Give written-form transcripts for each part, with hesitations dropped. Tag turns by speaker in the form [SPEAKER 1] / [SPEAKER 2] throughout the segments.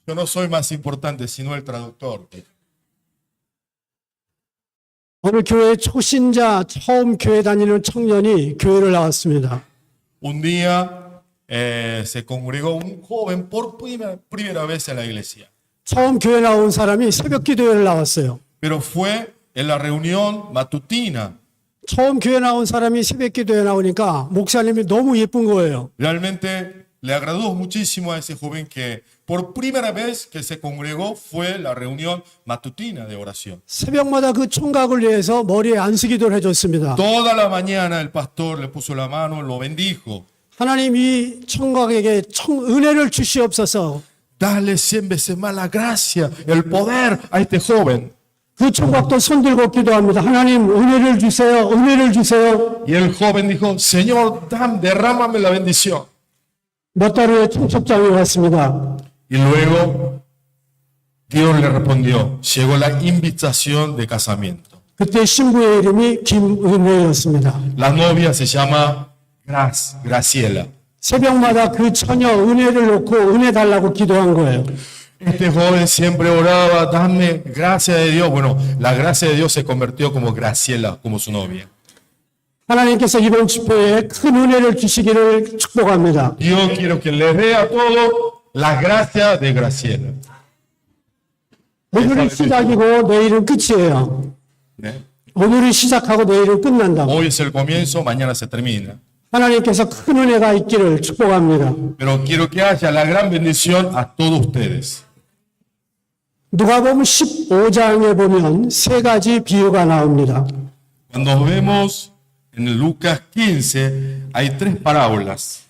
[SPEAKER 1] Yo no soy más importante, sino el traductor.
[SPEAKER 2] 어느 교회 초신자 처음 교회 다니는 청년이 교회를 나왔습니다.
[SPEAKER 1] Un día se congregó un joven por primera vez en la iglesia,
[SPEAKER 2] 처음 교회 나온 사람이 새벽 기도회를 나왔어요.
[SPEAKER 1] pero fue en la reunión matutina.
[SPEAKER 2] 처음 교회 나온 사람이 새벽 기도회 나오니까 목사님이 너무 예쁜 거예요.
[SPEAKER 1] Realmente le agradó muchísimo a ese joven que por primera vez que se congregó fue la reunión matutina de oración.
[SPEAKER 2] 새벽마다 그 총각을 위해서 머리에 안수기도를 해줬습니다.
[SPEAKER 1] Toda la mañana el pastor le puso la mano, lo bendijo.
[SPEAKER 2] 하나님 이 총각에게 은혜를 주시옵소서.
[SPEAKER 1] Dale 100 veces más la gracia, el poder a este joven.
[SPEAKER 2] 그 총각도 손들고 기도합니다. 하나님 은혜를 주세요. 은혜를 주세요.
[SPEAKER 1] Y el joven dijo, Señor, derrámame la bendición.
[SPEAKER 2] 몇 달 후에 청첩장이 왔습니다.
[SPEAKER 1] Y luego Dios le respondió, llegó la invitación de casamiento.
[SPEAKER 2] 그때 신부의 이름이 김은혜였습니다.
[SPEAKER 1] La novia se llama Graciela.
[SPEAKER 2] 새벽마다 그 처녀 은혜를 놓고 은혜 달라고 기도한 거예요.
[SPEAKER 1] Este joven siempre oraba, dame gracia de Dios. Bueno, la gracia de Dios se convirtió como Graciela, como su novia.
[SPEAKER 2] 하나님께서 이번 집회에 큰 은혜를 주시기를 축복합니다.
[SPEAKER 1] Yo quiero que le dé a todos la gracia de Graciela.
[SPEAKER 2] 오늘이 시작이고 내일은 끝이에요.
[SPEAKER 1] ¿Eh?
[SPEAKER 2] 오늘이 시작하고 내일은 끝난다고.
[SPEAKER 1] Hoy es el comienzo, mañana se termina.
[SPEAKER 2] 하나님께서 큰 은혜가 있기를 축복합니다.
[SPEAKER 1] Pero quiero que haya la gran bendición a todos ustedes.
[SPEAKER 2] 누가복음 15장에 보면 세 가지 비유가 나옵니다.
[SPEAKER 1] Cuando vemos en Lucas 15, hay 3 parábolas.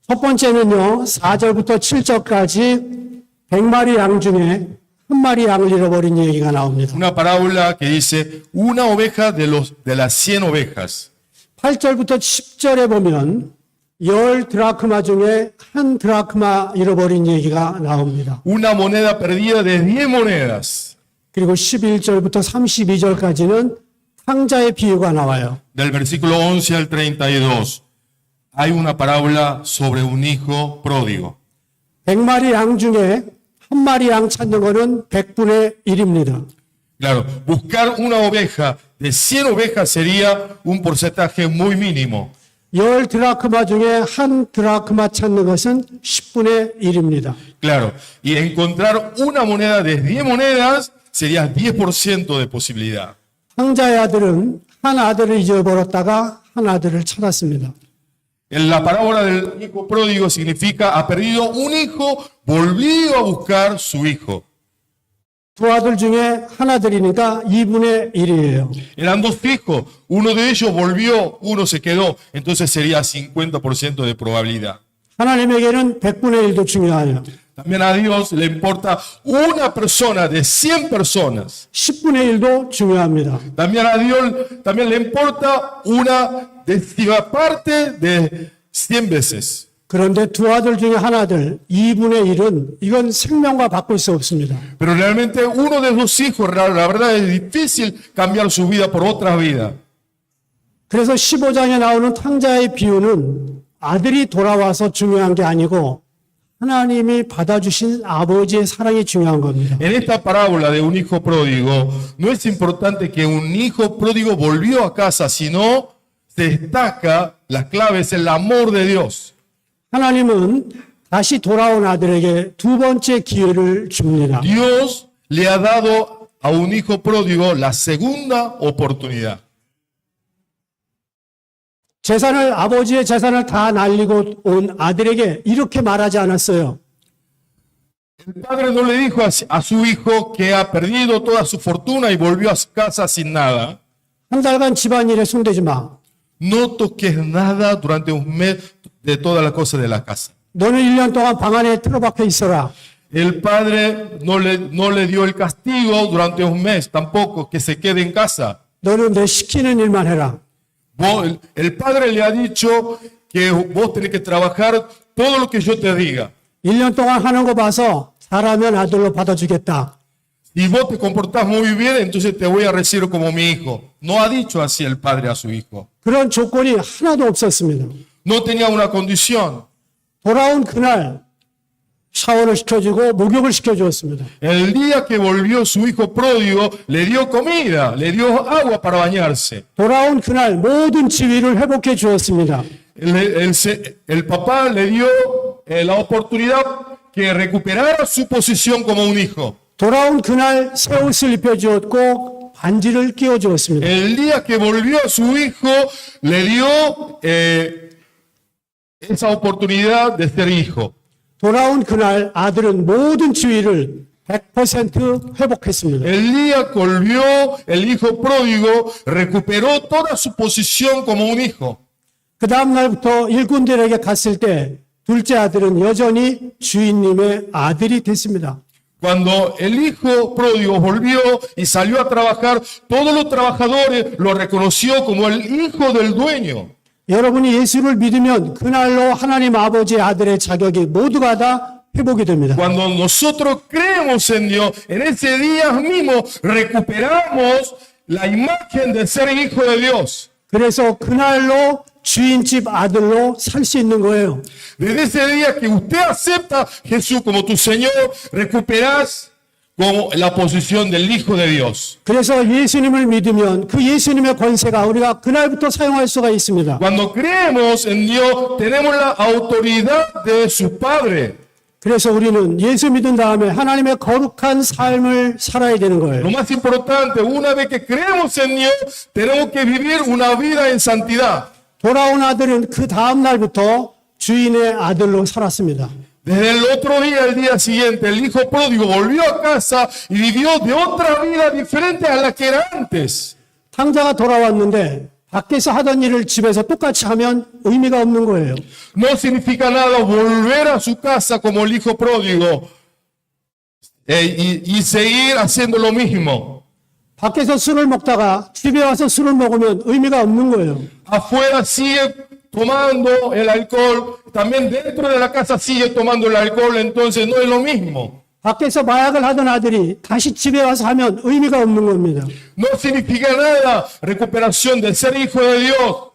[SPEAKER 2] 첫 번째는요, 4절부터 7절까지 100마리 양 중에 한 마리 양을 잃어버린 얘기가 나옵니다.
[SPEAKER 1] Una parábola que dice, una oveja de las 100 ovejas.
[SPEAKER 2] 8절부터 10절에 보면 10 드라크마 중에 한 드라크마 잃어버린 얘기가 나옵니다.
[SPEAKER 1] Una moneda perdida de 10 monedas.
[SPEAKER 2] 그리고 11절부터 32절까지는 탕자의 비유가 나와요.
[SPEAKER 1] Del versículo 11 al 32, hay una parábola sobre un hijo pródigo.
[SPEAKER 2] 100마리 양 중에 한 마리 양 찾는 거는 100분의 1입니다.
[SPEAKER 1] Claro, buscar una oveja de 100 ovejas sería un porcentaje muy mínimo.
[SPEAKER 2] 10 드라크마 중에 한 드라크마 찾는 것은 10분의 1입니다.
[SPEAKER 1] Claro, y encontrar una moneda de 10 monedas sería 10% de posibilidad.
[SPEAKER 2] 탕자의 아들은 한 아들을 잊어버렸다가 한 아들을 찾았습니다.
[SPEAKER 1] En la parábola del hijo pródigo significa ha perdido un hijo, volvió a buscar su hijo.
[SPEAKER 2] 두 아들 중에 한 아들이니까 2분의 1이에요.
[SPEAKER 1] Eran 2 hijos, uno de ellos volvió, uno se quedó, entonces sería 50% de probabilidad.
[SPEAKER 2] 하나님에게는 100분의 1도 중요해요.
[SPEAKER 1] También a Dios le importa una persona de 100 personas.
[SPEAKER 2] 10분의 1도 중요합니다.
[SPEAKER 1] También a Dios también le importa una décima parte de 100 veces.
[SPEAKER 2] 그런데 두 아들 중에 한 아들 2분의 1은 이건 생명과 바꿀 수 없습니다.
[SPEAKER 1] Pero realmente uno de los hijos, la verdad es difícil cambiar su vida por otra vida.
[SPEAKER 2] 그래서 15장에 나오는 탕자의 비유는 아들이 돌아와서 중요한 게 아니고 하나님이 받아주신 아버지의 사랑이 중요한 겁니다.
[SPEAKER 1] En esta parábola de un hijo pródigo, no es importante que un hijo pródigo volvió a casa, sino se destaca, la clave es el amor de Dios.
[SPEAKER 2] 하나님은 다시 돌아온 아들에게 두 번째 기회를 줍니다.
[SPEAKER 1] Dios le ha dado a un hijo pródigo la segunda oportunidad.
[SPEAKER 2] 아버지의 재산을 다 날리고 온 아들에게 이렇게 말하지 않았어요.
[SPEAKER 1] El padre no le dijo a su hijo que ha perdido toda su fortuna y volvió a su casa sin nada.
[SPEAKER 2] 한 달간 집안일에 손대지 마.
[SPEAKER 1] No toques nada durante un mes de todas las cosas de la casa.
[SPEAKER 2] 너는 1년 동안 방 안에 틀어박혀 있어라.
[SPEAKER 1] El padre no le dio el castigo durante un mes, tampoco que se quede en casa.
[SPEAKER 2] 너는 내 시키는 일만 해라.
[SPEAKER 1] El padre le ha dicho que vos tenés que trabajar todo lo que yo te diga.
[SPEAKER 2] 1년 동안 하는 거 봐서 잘하면 아들로 받아주겠다.
[SPEAKER 1] Y vos te comportás muy bien, entonces te voy a recibir como mi hijo. No ha dicho así el padre a su hijo.
[SPEAKER 2] 그런 조건이 하나도 없었습니다.
[SPEAKER 1] No tenía una condición.
[SPEAKER 2] 돌아온 그날 샤워를 시켜주고 목욕을 시켜주었습니다.
[SPEAKER 1] El día que volvió su hijo pródigo, le dio comida, le dio agua para bañarse.
[SPEAKER 2] 돌아온 그날 모든 지위를 회복해 주었습니다.
[SPEAKER 1] El papá le dio la oportunidad que recuperara su posición como un hijo.
[SPEAKER 2] 돌아온 그날 새 옷을 입혀주었고 반지를 끼워주었습니다.
[SPEAKER 1] El día que volvió su hijo, le dio esa oportunidad de ser hijo.
[SPEAKER 2] 돌아온 그날 아들은 모든 지위를 100% 회복했습니다.
[SPEAKER 1] El día que volvió el hijo pródigo, recuperó toda su posición como un hijo.
[SPEAKER 2] 그 다음 날부터 일꾼들에게 갔을 때 둘째 아들은 여전히 주인님의 아들이 됐습니다.
[SPEAKER 1] Cuando el hijo pródigo volvió y salió a trabajar, todos los trabajadores lo reconoció como el hijo del dueño.
[SPEAKER 2] 여러분이 예수를 믿으면 그날로 하나님 아버지의 아들의 자격이 모두가 다 회복이 됩니다.
[SPEAKER 1] Cuando nosotros creemos en Dios, en ese día mismo recuperamos la imagen de ser hijo de Dios.
[SPEAKER 2] 그래서 그날로 주인집 아들로 살 수 있는 거예요.
[SPEAKER 1] Desde ese día que usted acepta a Jesús como tu Señor, recuperás como la posición del Hijo de Dios.
[SPEAKER 2] 그래서 예수님을 믿으면 그 예수님의 권세가 우리가 그날부터 사용할 수가 있습니다.
[SPEAKER 1] Cuando creemos en Dios, tenemos la autoridad de su Padre.
[SPEAKER 2] 그래서 우리는 예수 믿은 다음에 하나님의 거룩한 삶을 살아야 되는 거예요.
[SPEAKER 1] Lo más importante, una vez que creemos en Dios, tenemos que vivir una vida en santidad.
[SPEAKER 2] 돌아온 아들은 그 다음 날부터 주인의 아들로 살았습니다.
[SPEAKER 1] Desde el otro día, el día siguiente, el hijo pródigo volvió a casa y vivió de otra vida diferente a la que era antes.
[SPEAKER 2] 탕자가 돌아왔는데 밖에서 하던 일을 집에서 똑같이 하면 의미가 없는 거예요.
[SPEAKER 1] No significa nada volver a su casa como el hijo pródigo y seguir haciendo lo mismo.
[SPEAKER 2] 밖에서 술을 먹다가 집에 와서 술을 먹으면 의미가 없는 거예요.
[SPEAKER 1] Afuera sigue tomando el alcohol, también dentro de la casa sigue tomando el alcohol, entonces no es lo mismo.
[SPEAKER 2] 밖에서 마약을 하던 아들이 다시 집에 와서 하면 의미가 없는 겁니다.
[SPEAKER 1] No significa nada recuperación de ser hijo de Dios.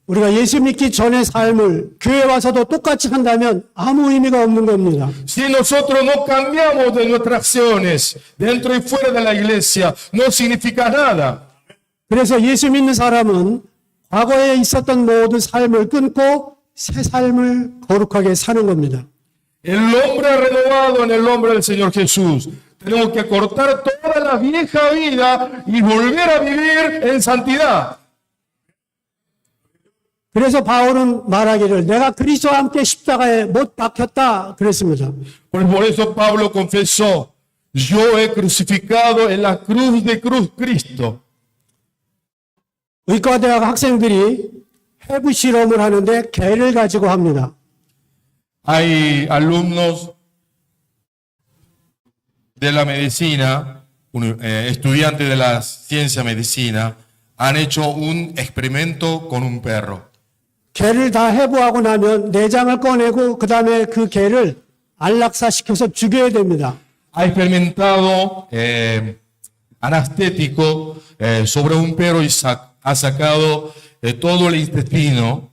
[SPEAKER 2] 우리가 예수 믿기 전의 삶을 교회 와서도 똑같이 한다면 아무 의미가 없는 겁니다.
[SPEAKER 1] Si nosotros no cambiamos de nuestras acciones dentro y fuera de la iglesia, no significa nada.
[SPEAKER 2] 그래서 예수 믿는 사람은 과거에 있었던 모든 삶을 끊고 새 삶을 거룩하게 사는 겁니다.
[SPEAKER 1] El hombre renovado en el nombre del Señor Jesús. Tenemos que cortar toda la vieja vida y volver a vivir en santidad.
[SPEAKER 2] 그래서 바울은 말하기를 내가 그리스도와 함께 십자가에 못 박혔다 그랬습니다.
[SPEAKER 1] Por eso Pablo confesó, yo he crucificado en la cruz de Cristo.
[SPEAKER 2] 의과대학 학생들이 해부 실험을 하는데 개를 가지고 합니다.
[SPEAKER 1] Hay alumnos de la medicina, estudiantes de la ciencia medicina, han hecho un experimento con un perro.
[SPEAKER 2] 개를 다 해부하고 나면 내장을 꺼내고 그 다음에 그 개를 안락사시켜서 죽여야 됩니다.
[SPEAKER 1] Ha experimentado anestético sobre un perro y ha sacado todo el intestino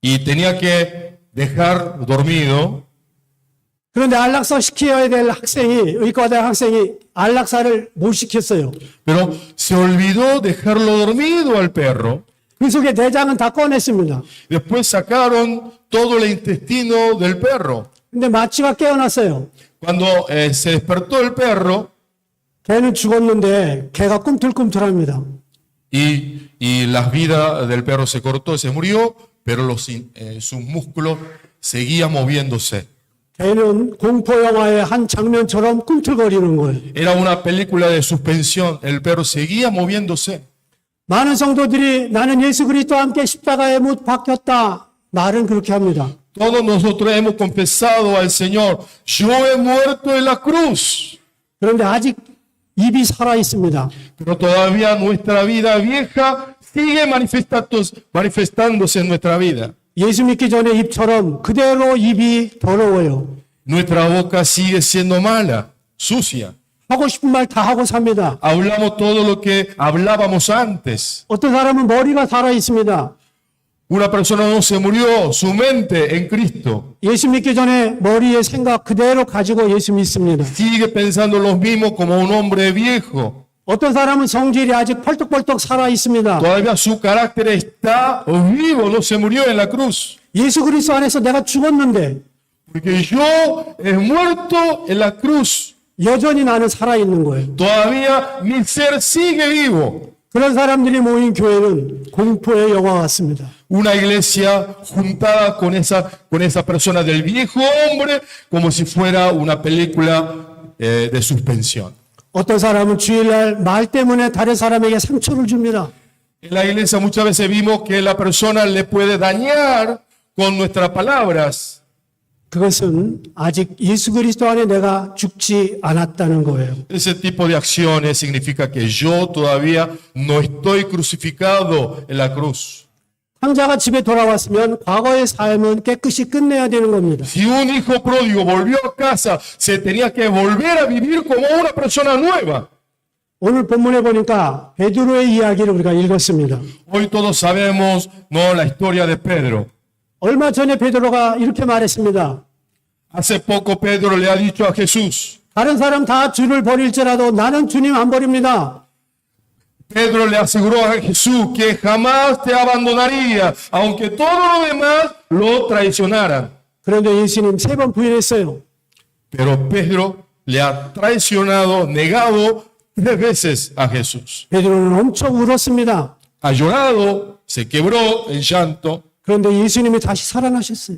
[SPEAKER 1] y tenía que dejar dormido.
[SPEAKER 2] 그런데 안락사 시켜야 될 학생이 의과대학 학생이 안락사를 못 시켰어요.
[SPEAKER 1] Pero se olvidó dejarlo dormido al perro.
[SPEAKER 2] 그 속에 내장은 다 꺼냈습니다.
[SPEAKER 1] Después sacaron todo el intestino del perro.
[SPEAKER 2] 근데 마취가 깨어났어요.
[SPEAKER 1] Cuando se despertó el perro
[SPEAKER 2] 개는 죽었는데 개가 꿈틀꿈틀합니다.
[SPEAKER 1] y la vida del perro se cortó, se murió, pero sus músculos seguían moviéndose.
[SPEAKER 2] 개는 공포 영화의 한 장면처럼 꿈틀거리는 거예요.
[SPEAKER 1] Era una película de suspensión. El perro seguía moviéndose.
[SPEAKER 2] 많은 성도들이 나는 예수 그리스도와 함께 십자가에 못 박혔다 말은 그렇게 합니다.
[SPEAKER 1] Todos nosotros hemos confesado al Señor, yo he muerto en la cruz.
[SPEAKER 2] 그런데 아직 입이 살아 있습니다.
[SPEAKER 1] Pero todavía nuestra vida vieja sigue manifestándose en nuestra vida.
[SPEAKER 2] 예수 믿기 전에 입처럼 그대로 입이 더러워요.
[SPEAKER 1] Nuestra boca sigue siendo mala, sucia.
[SPEAKER 2] 하고 싶은 말 다 하고 삽니다.
[SPEAKER 1] Hablamos todo lo que hablábamos antes.
[SPEAKER 2] 어떤 사람은 머리가 살아 있습니다.
[SPEAKER 1] Una persona no se murió, su mente en Cristo.
[SPEAKER 2] 예수 믿기 전에 머리에 생각 그대로 가지고 예수 믿습니다.
[SPEAKER 1] Sigue pensando lo mismo como un hombre viejo.
[SPEAKER 2] 어떤 사람은 성질이 아직 펄떡펄떡 살아 있습니다.
[SPEAKER 1] Todavía su carácter está vivo, no se murió en la cruz.
[SPEAKER 2] 예수 그리스도 안에서 내가 죽었는데
[SPEAKER 1] Porque yo he muerto en la cruz.
[SPEAKER 2] 여전히 나는 살아 있는 거예요.
[SPEAKER 1] Todavía mi ser sigue vivo.
[SPEAKER 2] 그런 사람들이 모인 교회는 공포의 영화 같습니다.
[SPEAKER 1] Una iglesia juntada con esa persona del viejo hombre como si fuera una película de suspensión.
[SPEAKER 2] 어떤 사람은 주일날 말 때문에 다른 사람에게 상처를 줍니다.
[SPEAKER 1] En la iglesia muchas veces vimos que la persona le puede dañar con nuestras palabras.
[SPEAKER 2] 그것은 아직 예수 그리스도 안에 내가 죽지 않았다는 거예요.
[SPEAKER 1] Ese tipo de acciones significa que yo todavía no estoy crucificado en la cruz.
[SPEAKER 2] 탕자가 집에 돌아왔으면 과거의 삶은 깨끗이 끝내야 되는 겁니다.
[SPEAKER 1] Si un hijo pródigo volvió a casa, se tenía que volver a vivir como una persona nueva.
[SPEAKER 2] 오늘 본문에 보니까 베드로의 이야기를 우리가 읽었습니다.
[SPEAKER 1] Hoy todos sabemos, no, la historia de Pedro.
[SPEAKER 2] 얼마 전에 베드로가 이렇게 말했습니다.
[SPEAKER 1] Hace poco Pedro le ha dicho a Jesús,
[SPEAKER 2] 다른 사람 다 주를 버릴지라도 나는 주님 안 버립니다.
[SPEAKER 1] Pedro le aseguró a Jesús que jamás te abandonaría, aunque todos los demás lo traicionaran.
[SPEAKER 2] 그런데 예수님 3번 부인했어요.
[SPEAKER 1] Pero Pedro le ha traicionado, negado 3 veces a Jesús.
[SPEAKER 2] 베드로는 엄청 울었습니다.
[SPEAKER 1] Ha llorado, se quebró en llanto.
[SPEAKER 2] 그런데 예수님이 다시 살아나셨어요.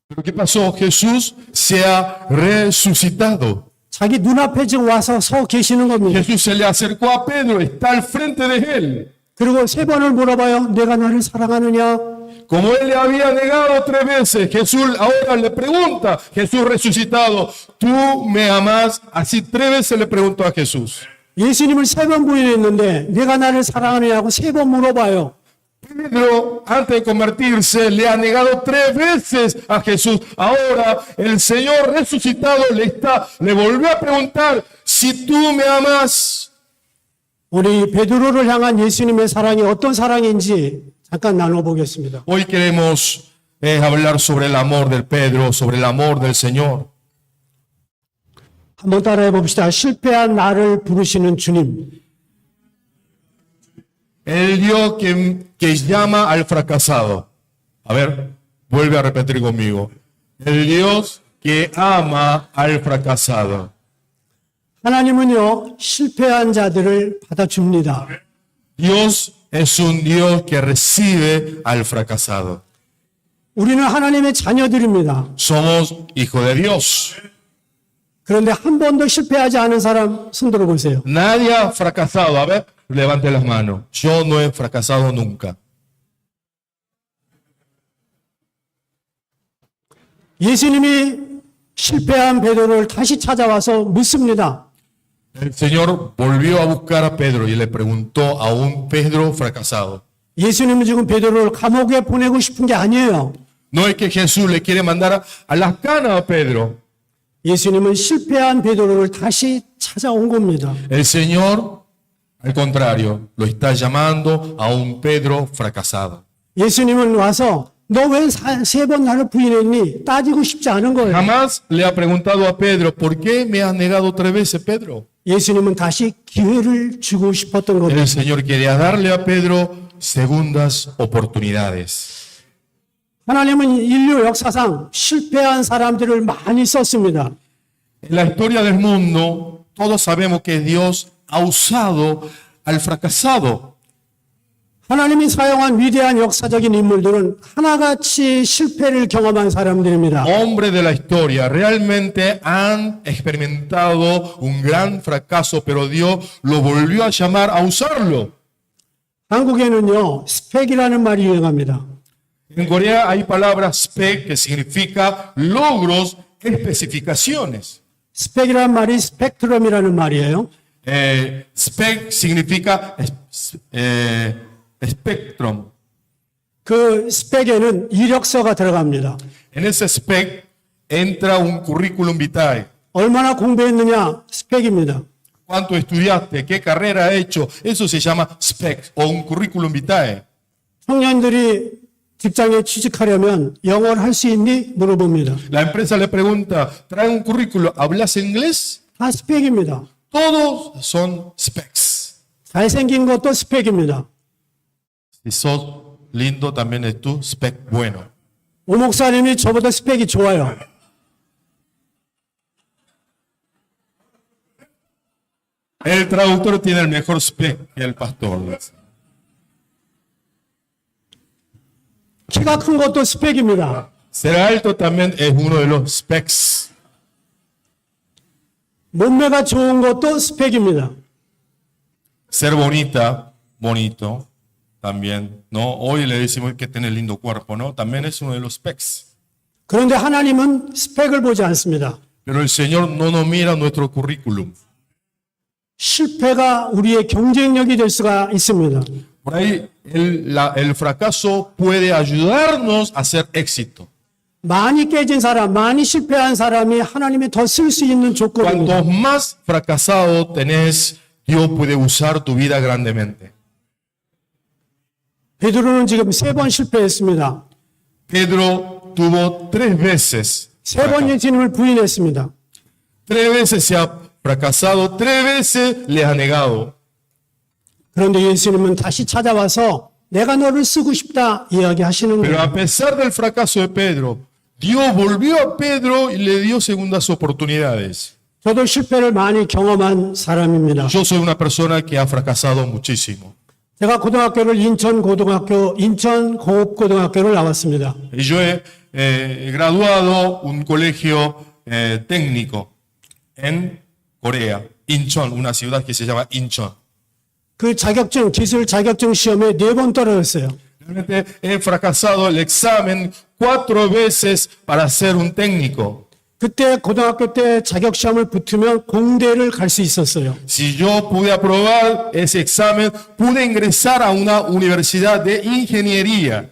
[SPEAKER 1] Pero ¿qué pasó? Jesús se ha resucitado.
[SPEAKER 2] 자기 눈앞에 지금 와서 서 계시는 겁니다.
[SPEAKER 1] Jesús se le acercó a Pedro, está al frente de él.
[SPEAKER 2] 그리고 3번을 물어봐요. 내가 나를 사랑하느냐?
[SPEAKER 1] Como él le había negado 3 veces, Jesús ahora le pregunta, Jesús resucitado, ¿tú me amas? Así 3 veces le preguntó a Jesús.
[SPEAKER 2] 예수님을 3번 부인했는데 내가 나를 사랑하느냐고 3번 물어봐요.
[SPEAKER 1] Pedro, antes de convertirse, le ha negado 3 veces a Jesús. Ahora el Señor resucitado le volvió a preguntar, si tú me amas.
[SPEAKER 2] 우리 베드로를 향한 예수님의 사랑이 어떤 사랑인지 잠깐 나눠보겠습니다.
[SPEAKER 1] Hoy queremos hablar sobre el amor del Pedro, sobre el amor del Señor.
[SPEAKER 2] 한번 따라해 봅시다. 실패한 나를 부르시는 주님.
[SPEAKER 1] El Dios que llama al fracasado. A ver, vuelve a repetir conmigo. El Dios que ama al fracasado.
[SPEAKER 2] 하나님은요, 실패한 자들을 받아줍니다.
[SPEAKER 1] Dios es un Dios que recibe al fracasado.
[SPEAKER 2] 우리는 하나님의 자녀들입니다.
[SPEAKER 1] Somos hijos de Dios.
[SPEAKER 2] 그런데 한 번도 실패하지 않은 사람 손 들어보세요.
[SPEAKER 1] Nadie ha fracasado. A ver, levante las manos. Yo no he fracasado nunca.
[SPEAKER 2] 예수님이 실패한 베드로를 다시 찾아와서 묻습니다.
[SPEAKER 1] El Señor volvió a buscar a Pedro y le preguntó a un Pedro fracasado.
[SPEAKER 2] 예수님은 지금 베드로를 감옥에 보내고 싶은 게 아니에요.
[SPEAKER 1] No es que Jesús le quiere mandar a las canas a Pedro.
[SPEAKER 2] 예수님은 실패한 베드로를 다시 찾아온 겁니다.
[SPEAKER 1] El Señor, al contrario, lo está llamando a un Pedro fracasado.
[SPEAKER 2] 예수님은 와서 너 왜 3번 나를 부인했니? 따지고 싶지 않은 거예요.
[SPEAKER 1] Jamás le ha preguntado a Pedro, ¿por qué me has negado 3 veces, Pedro?
[SPEAKER 2] 예수님은 다시 기회를 주고 싶었던 겁니다.
[SPEAKER 1] El Señor quería darle a Pedro segundas oportunidades.
[SPEAKER 2] 하나님은 인류 역사상 실패한 사람들을 많이 썼습니다.
[SPEAKER 1] En la historia del mundo, todos sabemos que Dios ha usado al fracasado.
[SPEAKER 2] 하나님이 사용한 위대한 역사적인 인물들은 하나같이 실패를 경험한 사람들입니다.
[SPEAKER 1] Hombres de la historia realmente han experimentado un gran fracaso, pero Dios lo volvió a llamar a usarlo.
[SPEAKER 2] 한국에는요, 스펙이라는 말이 유행합니다.
[SPEAKER 1] En Corea hay palabra spec que significa logros, especificaciones.
[SPEAKER 2] 스펙이라는 말이 스펙트럼이라는 말이에요.
[SPEAKER 1] Spec significa spectrum.
[SPEAKER 2] 그 스펙에는 이력서가 들어갑니다.
[SPEAKER 1] En ese spec entra un currículum vitae.
[SPEAKER 2] 얼마나 공부했느냐 스펙입니다.
[SPEAKER 1] ¿Cuánto estudiaste? ¿Qué carrera has hecho? Eso se llama spec o un currículum vitae.
[SPEAKER 2] 청년들이 직장에 취직하려면 영어를 할 수 있니? 물어봅니다.
[SPEAKER 1] La empresa le pregunta, ¿trae un currículo? ¿Hablas inglés?
[SPEAKER 2] 다 스펙입니다.
[SPEAKER 1] Todos son specs.
[SPEAKER 2] 잘생긴 것도 스펙입니다.
[SPEAKER 1] Si sos lindo, también es tu spec bueno.
[SPEAKER 2] 오 목사님이 저보다 스펙이 좋아요.
[SPEAKER 1] El traductor tiene el mejor spec que el pastor.
[SPEAKER 2] 키가 큰 것도 스펙입니다.
[SPEAKER 1] Ser alto también es uno de los specs.
[SPEAKER 2] 몸매가 좋은 것도 스펙입니다.
[SPEAKER 1] Ser bonita, bonito, también, ¿no? Hoy le decimos que tiene lindo cuerpo, ¿no? También es uno de los specs.
[SPEAKER 2] 그런데 하나님은 스펙을 보지 않습니다.
[SPEAKER 1] Pero el Señor no nos mira nuestro currículum.
[SPEAKER 2] 실패가 우리의 경쟁력이 될 수가 있습니다.
[SPEAKER 1] Por ahí el fracaso puede ayudarnos a hacer éxito.
[SPEAKER 2] 많이 깨진 사람, 많이 실패한 사람이 하나님이 더 쓸 수 있는 조건입니다.
[SPEAKER 1] Cuanto más fracasado tenés, Dios puede usar tu vida grandemente.
[SPEAKER 2] 베드로는 지금 3번 실패했습니다.
[SPEAKER 1] Pedro tuvo 3 veces.
[SPEAKER 2] 3번 예수님을 부인했습니다.
[SPEAKER 1] 3 veces se ha fracasado, 3 veces le ha negado.
[SPEAKER 2] 그런데 예수님은 다시 찾아와서 내가 너를 쓰고 싶다 이야기하시는
[SPEAKER 1] Pero
[SPEAKER 2] 거예요.
[SPEAKER 1] a pesar del fracaso de Pedro, Dios volvió a Pedro y le dio segundas oportunidades.
[SPEAKER 2] 저도 실패를 많이 경험한 사람입니다.
[SPEAKER 1] Yo soy una persona que ha fracasado muchísimo.
[SPEAKER 2] 제가 고등학교를 인천고급고등학교를 나왔습니다.
[SPEAKER 1] Y yo he graduado un colegio técnico en Corea, Incheon, una ciudad que se llama Incheon.
[SPEAKER 2] 그 기술 자격증 시험에 4번 떨어졌어요.
[SPEAKER 1] Realmente he fracasado el examen 4 veces para ser un técnico.
[SPEAKER 2] 그때 고등학교 때 자격 시험을 붙으면 공대를 갈 수 있었어요.
[SPEAKER 1] Si yo pude aprobar ese examen, pude ingresar a una universidad de ingeniería.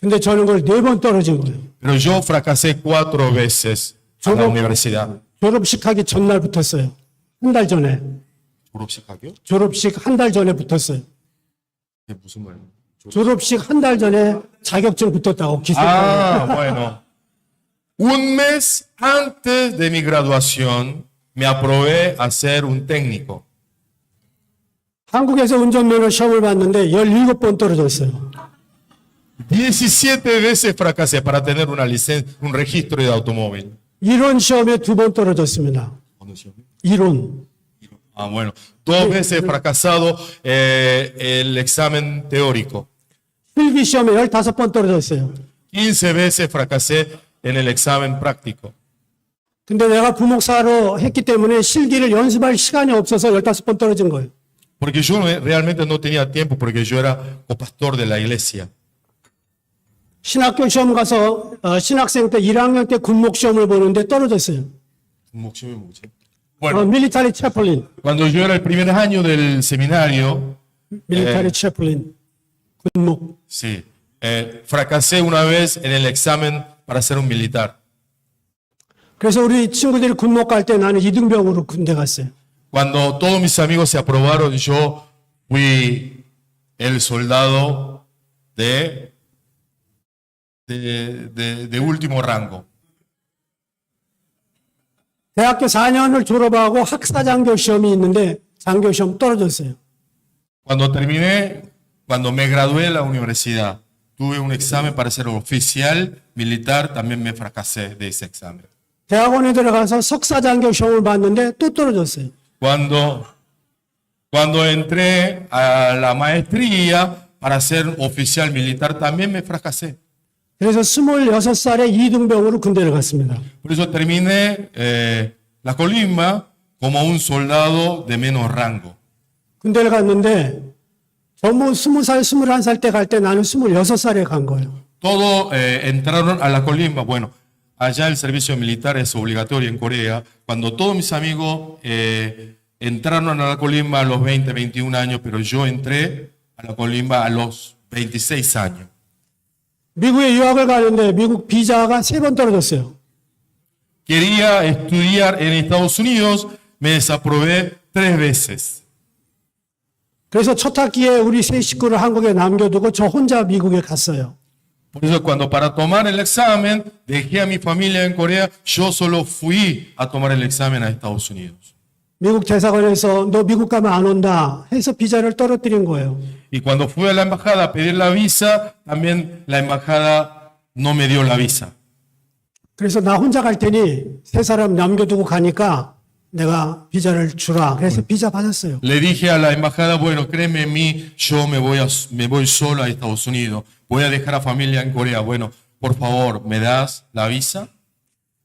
[SPEAKER 2] 근데 저는 그걸 4번 떨어진 거예요.
[SPEAKER 1] Pero yo fracasé 4 veces a la universidad.
[SPEAKER 2] 졸업식 하기 전날 붙었어요. 한 달 전에.
[SPEAKER 1] 졸업식학이요?
[SPEAKER 2] 졸업식 한 달 전에 붙었어요.
[SPEAKER 1] 이게 무슨 말이에요?
[SPEAKER 2] 졸업식 한 달 전에 자격증 붙었다고 기술.
[SPEAKER 1] Ah, bueno. Un mes antes de mi graduación, me aprobé a ser un técnico.
[SPEAKER 2] 한국에서 운전면허 시험을 봤는데 17번 떨어졌어요.
[SPEAKER 1] 17 veces fracasé para tener una licencia, un registro de automóvil.
[SPEAKER 2] 이론 시험에 2번 떨어졌습니다. 이론.
[SPEAKER 1] Ah, bueno. 2 veces he fracasado el examen teórico.
[SPEAKER 2] 필기 시험에 15번 떨어졌어요.
[SPEAKER 1] 15 veces fracasé en el examen práctico.
[SPEAKER 2] 근데 내가 부목사로 했기 때문에 실기를 연습할 시간이 없어서 15번 떨어진 거예요.
[SPEAKER 1] Porque yo realmente no tenía tiempo porque yo era copastor de la iglesia.
[SPEAKER 2] 신학교 시험 가서 신학생 때 1학년 때 군목 시험을 보는데 떨어졌어요.
[SPEAKER 1] Bueno,
[SPEAKER 2] 밀리터리 채플린.
[SPEAKER 1] cuando yo era el primer año del seminario,
[SPEAKER 2] 밀리터리 채플린. 군목.
[SPEAKER 1] sí, fracasé una vez en el examen para ser un militar.
[SPEAKER 2] 그래서 우리 친구들이 군목 갈 때 나는 이등병으로 군대 갔어요.
[SPEAKER 1] Cuando todos mis amigos se aprobaron, yo fui el soldado de último rango.
[SPEAKER 2] 대학교 4년을 졸업하고 학사장교 시험이 있는데 장교 시험 떨어졌어요.
[SPEAKER 1] Cuando me gradué de la universidad, tuve un examen para ser oficial militar, también me fracasé de ese examen.
[SPEAKER 2] 대학원에 들어가서 석사장교 시험을 봤는데 또 떨어졌어요.
[SPEAKER 1] Cuando entré a la maestría para ser oficial militar, también me fracasé.
[SPEAKER 2] 그래서 26살에 이등병으로 군대를 갔습니다.
[SPEAKER 1] Por eso terminé la colimba como un soldado de menos rango.
[SPEAKER 2] 군대를 갔는데 전부 20살, 21살 때 갈 때 나는 26살에 간 거예요.
[SPEAKER 1] Todos entraron a la colimba. Bueno, allá el servicio militar es obligatorio en Corea. Cuando todos mis amigos entraron a la colimba a los 20, 21 años, pero yo entré a la colimba a los 26 años.
[SPEAKER 2] 미국에 유학을 가는데 미국 비자가 3번 떨어졌어요.
[SPEAKER 1] Quería estudiar en Estados Unidos, me desaprobé 3 veces.
[SPEAKER 2] 그래서 첫 학기에 우리 세 식구를 한국에 남겨두고 저 혼자 미국에 갔어요.
[SPEAKER 1] Por eso cuando para tomar el examen dejé a mi familia en Corea, yo solo fui a tomar el examen a Estados Unidos.
[SPEAKER 2] 미국 대사관에서 너 미국 가면 안 온다 해서 비자를 떨어뜨린 거예요.
[SPEAKER 1] Y cuando fui a la embajada a pedir la visa, también la embajada no me dio la visa.
[SPEAKER 2] 그래서 나 혼자 갈 테니 세 사람 남겨두고 가니까 내가 비자를 주라. 그래서 비자 받았어요.
[SPEAKER 1] Le dije a la embajada, bueno, créeme en mí, yo me voy solo a Estados Unidos. Voy a dejar a familia en Corea. Bueno, por favor, ¿me das la visa?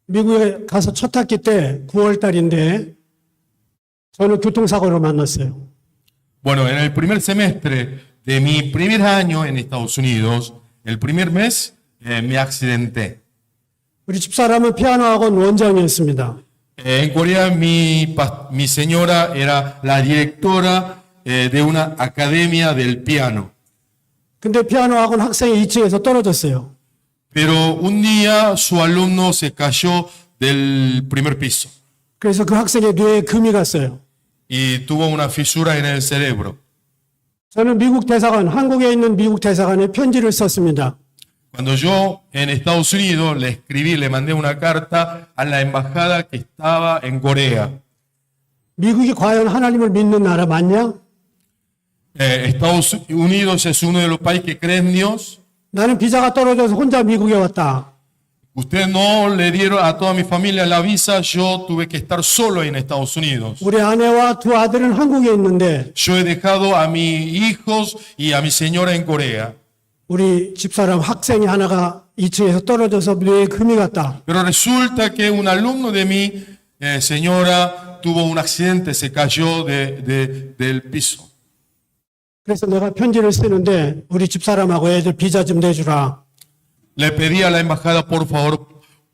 [SPEAKER 2] 미국에 가서 첫 학기 때 9월 달인데 저는 교통사고를 만났어요.
[SPEAKER 1] Bueno, en el primer semestre de mi primer año en Estados Unidos, el primer mes, me accidenté.
[SPEAKER 2] 우리 집사람은 피아노 학원 원장이었습니다.
[SPEAKER 1] En Corea mi señora era la directora de una academia del piano.
[SPEAKER 2] 근데 피아노 학원 학생이 2층에서 떨어졌어요.
[SPEAKER 1] Pero un día su alumno se cayó del primer piso
[SPEAKER 2] 그래서 그 학생의 뇌에 금이 갔어요.
[SPEAKER 1] y tuvo una fisura en el cerebro.
[SPEAKER 2] 저는 미국 대사관, 한국에 있는 미국 대사관에 편지를 썼습니다.
[SPEAKER 1] Cuando yo en Estados Unidos le escribí, le mandé una carta a la embajada que estaba en Corea.
[SPEAKER 2] 미국이 과연 하나님을 믿는 나라 맞냐?
[SPEAKER 1] Estados Unidos es uno de los países que creen en Dios.
[SPEAKER 2] 나는 비자가 떨어져서 혼자 미국에 왔다.
[SPEAKER 1] Ustedes no le dieron a toda mi familia la visa, yo tuve que estar solo en Estados Unidos.
[SPEAKER 2] 우리 아내와 두 아들은 한국에 있는데
[SPEAKER 1] Yo he dejado a mis hijos y a mi señora en Corea.
[SPEAKER 2] 우리 집사람 학생이 하나가 2층에서 떨어져서 뇌에 금이 갔다.
[SPEAKER 1] Pero resulta que un alumno de mi señora tuvo un accidente, se cayó del piso.
[SPEAKER 2] 그래서 내가 편지를 쓰는데 우리 집사람하고 애들 비자 좀 내주라.
[SPEAKER 1] Le pedí a la embajada, por favor,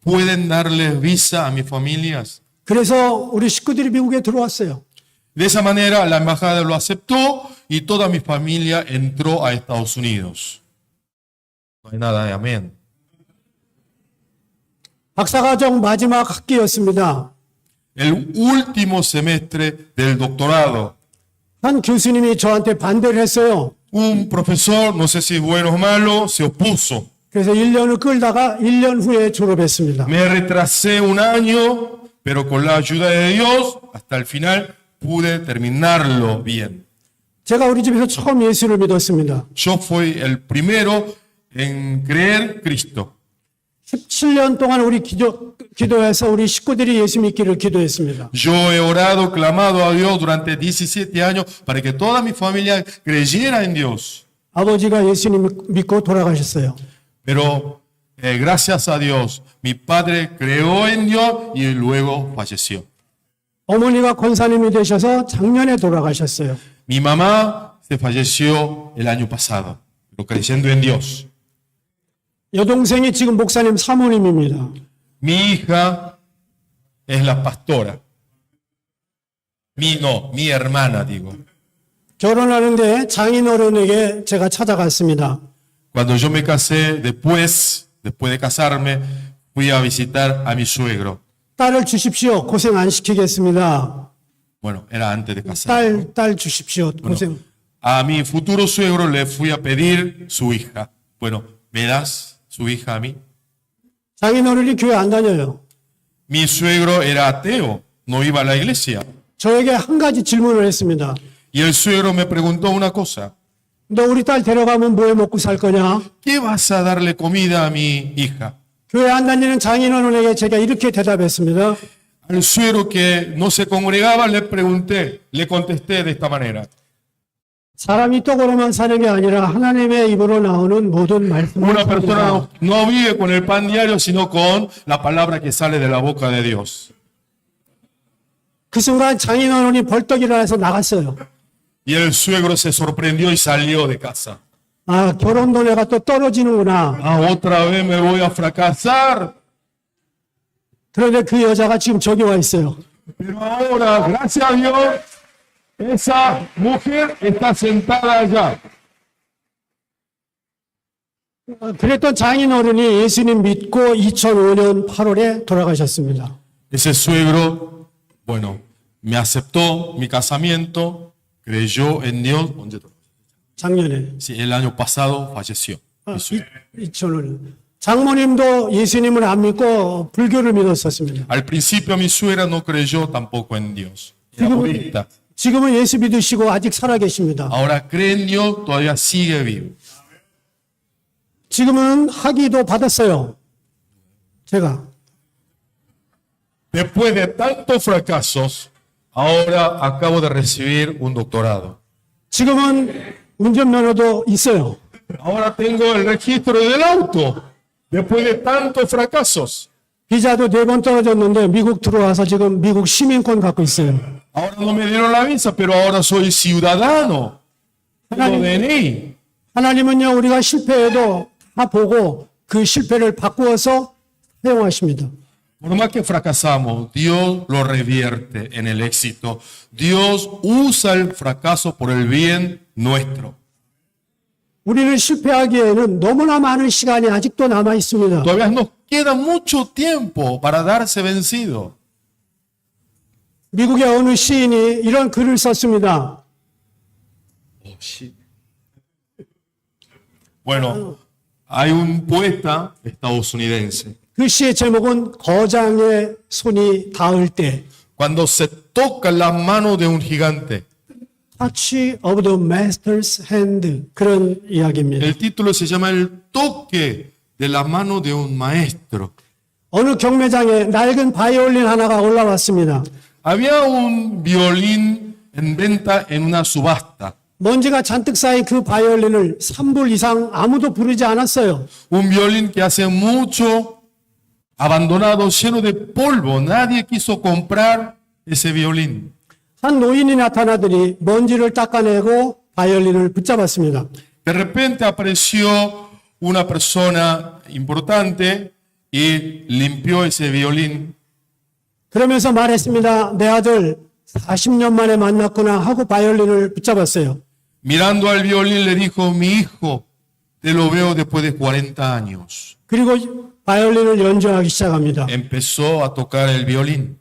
[SPEAKER 1] ¿pueden darles visa a mis familias?
[SPEAKER 2] 그래서 우리 식구들이 미국에 들어왔어요.
[SPEAKER 1] De esa manera la embajada lo aceptó y toda mi familia entró a Estados Unidos. No hay nada de amén.
[SPEAKER 2] 박사과정 마지막 학기였습니다.
[SPEAKER 1] El último semestre del doctorado,
[SPEAKER 2] 한 교수님이 저한테 반대를 했어요.
[SPEAKER 1] un profesor, no sé si bueno o malo, se opuso.
[SPEAKER 2] 그래서 1년을 끌다가 1년 후에 졸업했습니다.
[SPEAKER 1] Me retrasé un año, pero con la ayuda de Dios, hasta el final pude terminarlo bien.
[SPEAKER 2] 제가 우리 집에서 처음 예수를 믿었습니다.
[SPEAKER 1] Yo fui el primero en creer Cristo.
[SPEAKER 2] 17년 동안 우리 기도해서 우리 식구들이 예수 믿기를 기도했습니다.
[SPEAKER 1] Yo he orado, clamado a Dios durante 17 años para que toda mi familia creyera en Dios.
[SPEAKER 2] 아버지가 예수님 믿고 돌아가셨어요.
[SPEAKER 1] Pero gracias a Dios, mi padre creó en Dios y luego falleció.
[SPEAKER 2] 어머니가 권사님이 되셔서 작년에 돌아가셨어요.
[SPEAKER 1] Mi mamá se falleció el año pasado, pero creyendo en Dios.
[SPEAKER 2] 여동생이 지금 목사님 사모님입니다.
[SPEAKER 1] Mi hija es la pastora. Mi hermana, digo.
[SPEAKER 2] 결혼하는데 장인어른에게 제가 찾아갔습니다.
[SPEAKER 1] Cuando yo me casé, después de casarme, fui a visitar a mi suegro.
[SPEAKER 2] 딸을 주십시오. 고생 안 시키겠습니다.
[SPEAKER 1] Bueno, era antes de casarme.
[SPEAKER 2] 딸 주십시오. 고생.
[SPEAKER 1] A mi futuro suegro le fui a pedir su hija. Bueno, ¿me das su hija a mí?
[SPEAKER 2] 장인어른이 교회 안 다녀요.
[SPEAKER 1] Mi suegro era ateo, no iba a la iglesia.
[SPEAKER 2] 저에게 한 가지 질문을 했습니다.
[SPEAKER 1] Y el suegro me preguntó una cosa.
[SPEAKER 2] 너 우리 딸 데려가면 뭐해 먹고 살 거냐?
[SPEAKER 1] ¿Qué vas a darle comida a mi hija?
[SPEAKER 2] 교회 안 다니는 장인어른에게 제가 이렇게 대답했습니다.
[SPEAKER 1] Al suegro que no se congregaba le contesté de esta manera.
[SPEAKER 2] 사람이 떡으로만 사는 게 아니라 하나님의 입으로 나오는 모든 말씀을
[SPEAKER 1] Una persona
[SPEAKER 2] 삽니다.
[SPEAKER 1] no vive con el pan diario, sino con la palabra que sale de la boca de Dios.
[SPEAKER 2] 그 순간 장인어른이 벌떡 일어나서 나갔어요.
[SPEAKER 1] Y el suegro se sorprendió y salió de casa.
[SPEAKER 2] 아, 결혼도 내가 또 떨어지는구나.
[SPEAKER 1] Otra vez me voy a fracasar.
[SPEAKER 2] 그런데 그 여자가 지금 저기 와 있어요.
[SPEAKER 1] Pero ahora, gracias a Dios, esa mujer está sentada allá.
[SPEAKER 2] 그랬던 장인어른이 예수님 믿고 2005년 8월에 돌아가셨습니다.
[SPEAKER 1] Ese suegro, bueno, me aceptó mi casamiento, creyó en Dios.
[SPEAKER 2] 작년에.
[SPEAKER 1] Sí, el año pasado falleció.
[SPEAKER 2] 저는 장모님도 예수님을 안 믿고 불교를 믿었었습니다.
[SPEAKER 1] Al principio mi suegra no creyó tampoco en Dios. Era budista.
[SPEAKER 2] 지금은 예수 믿으시고 아직 살아 계십니다.
[SPEAKER 1] Ahora cree en Dios, todavía sigue vivo.
[SPEAKER 2] 지금은 학위도 받았어요. 제가.
[SPEAKER 1] Después de tantos fracasos, ahora acabo de recibir un doctorado.
[SPEAKER 2] 지금은 운전면허도 있어요.
[SPEAKER 1] Ahora tengo el registro del auto. Después de tantos fracasos.
[SPEAKER 2] 비자도 4번 떨어졌는데 미국 들어와서 지금 미국 시민권 갖고 있어요.
[SPEAKER 1] Ahora no me dieron la visa, pero ahora soy ciudadano. Tengo DNI.
[SPEAKER 2] 하나님은요, 우리가 실패해도 다 보고 그 실패를 바꾸어서 사용하십니다.
[SPEAKER 1] Por más que fracasamos, Dios lo revierte en el éxito. Dios usa el fracaso por el bien nuestro.
[SPEAKER 2] 우리는 실패하기에는 너무나 많은 시간이 아직도 남아 있습니다.
[SPEAKER 1] Todavía nos queda mucho tiempo para darse vencido.
[SPEAKER 2] 미국의 어느 시인이 이런 글을 썼습니다.
[SPEAKER 1] Bueno, hay un poeta estadounidense.
[SPEAKER 2] 그 시의 제목은 거장의 손이 닿을 때,
[SPEAKER 1] Cuando se toca la mano de un gigante.
[SPEAKER 2] Touch of the Master's Hand, 그런 이야기입니다.
[SPEAKER 1] El título se llama El toque de la mano de un maestro.
[SPEAKER 2] 어느 경매장에 낡은 바이올린 하나가 올라왔습니다.
[SPEAKER 1] Había un violín en venta en una subasta.
[SPEAKER 2] 먼지가 잔뜩 쌓인 그 바이올린을 3불 이상 아무도 부르지 않았어요.
[SPEAKER 1] Un violín que hace mucho abandonado, lleno de polvo. Nadie quiso comprar ese violín.
[SPEAKER 2] 한 노인이 나타나더니 먼지를 닦아내고 바이올린을 붙잡았습니다.
[SPEAKER 1] De repente apareció una persona importante y limpió ese violín.
[SPEAKER 2] 그러면서 말했습니다. 내 아들 40년 만에 만났구나 하고 바이올린을 붙잡았어요.
[SPEAKER 1] Mirando al violín le dijo, mi hijo, te lo veo después de 40 años.
[SPEAKER 2] 그리고 바이올린을 연주하기 시작합니다.
[SPEAKER 1] Empezó a tocar el violín.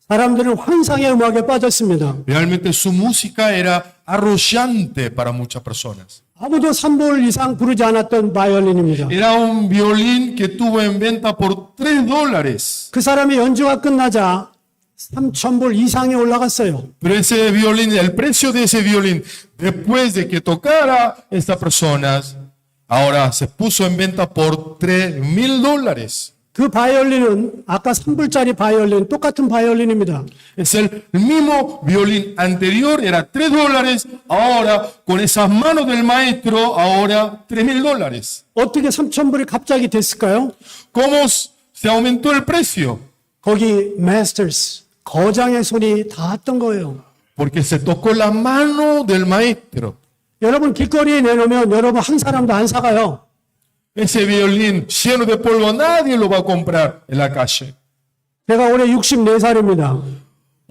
[SPEAKER 2] 사람들은 환상의 음악에 빠졌습니다.
[SPEAKER 1] Realmente su música era arrollante para muchas personas.
[SPEAKER 2] 아무도 3불 이상 부르지 않았던 바이올린입니다.
[SPEAKER 1] Era un violín que tuvo en venta por $3.
[SPEAKER 2] 그 사람의 연주가 끝나자 3,000불 이상이 올라갔어요.
[SPEAKER 1] Pero ese violín, el precio de ese violín, después de que tocara estas personas, ahora se puso en venta por $3,000.
[SPEAKER 2] 그 바이올린은 아까 3불짜리 바이올린 똑같은 바이올린입니다.
[SPEAKER 1] Es el mismo violín anterior, era $3. Ahora, con esas manos del maestro, ahora $3,000.
[SPEAKER 2] 어떻게 3,000불이 갑자기 됐을까요?
[SPEAKER 1] ¿Cómo se aumentó el precio?
[SPEAKER 2] 거기 Masters, 거장의 손이 닿았던 거예요.
[SPEAKER 1] Porque se tocó la mano del maestro.
[SPEAKER 2] 여러분 길거리에 내놓으면 여러분 한 사람도 안 사가요.
[SPEAKER 1] Ese violín lleno de polvo, nadie lo va a comprar en la calle.
[SPEAKER 2] 제가 올해 64살입니다.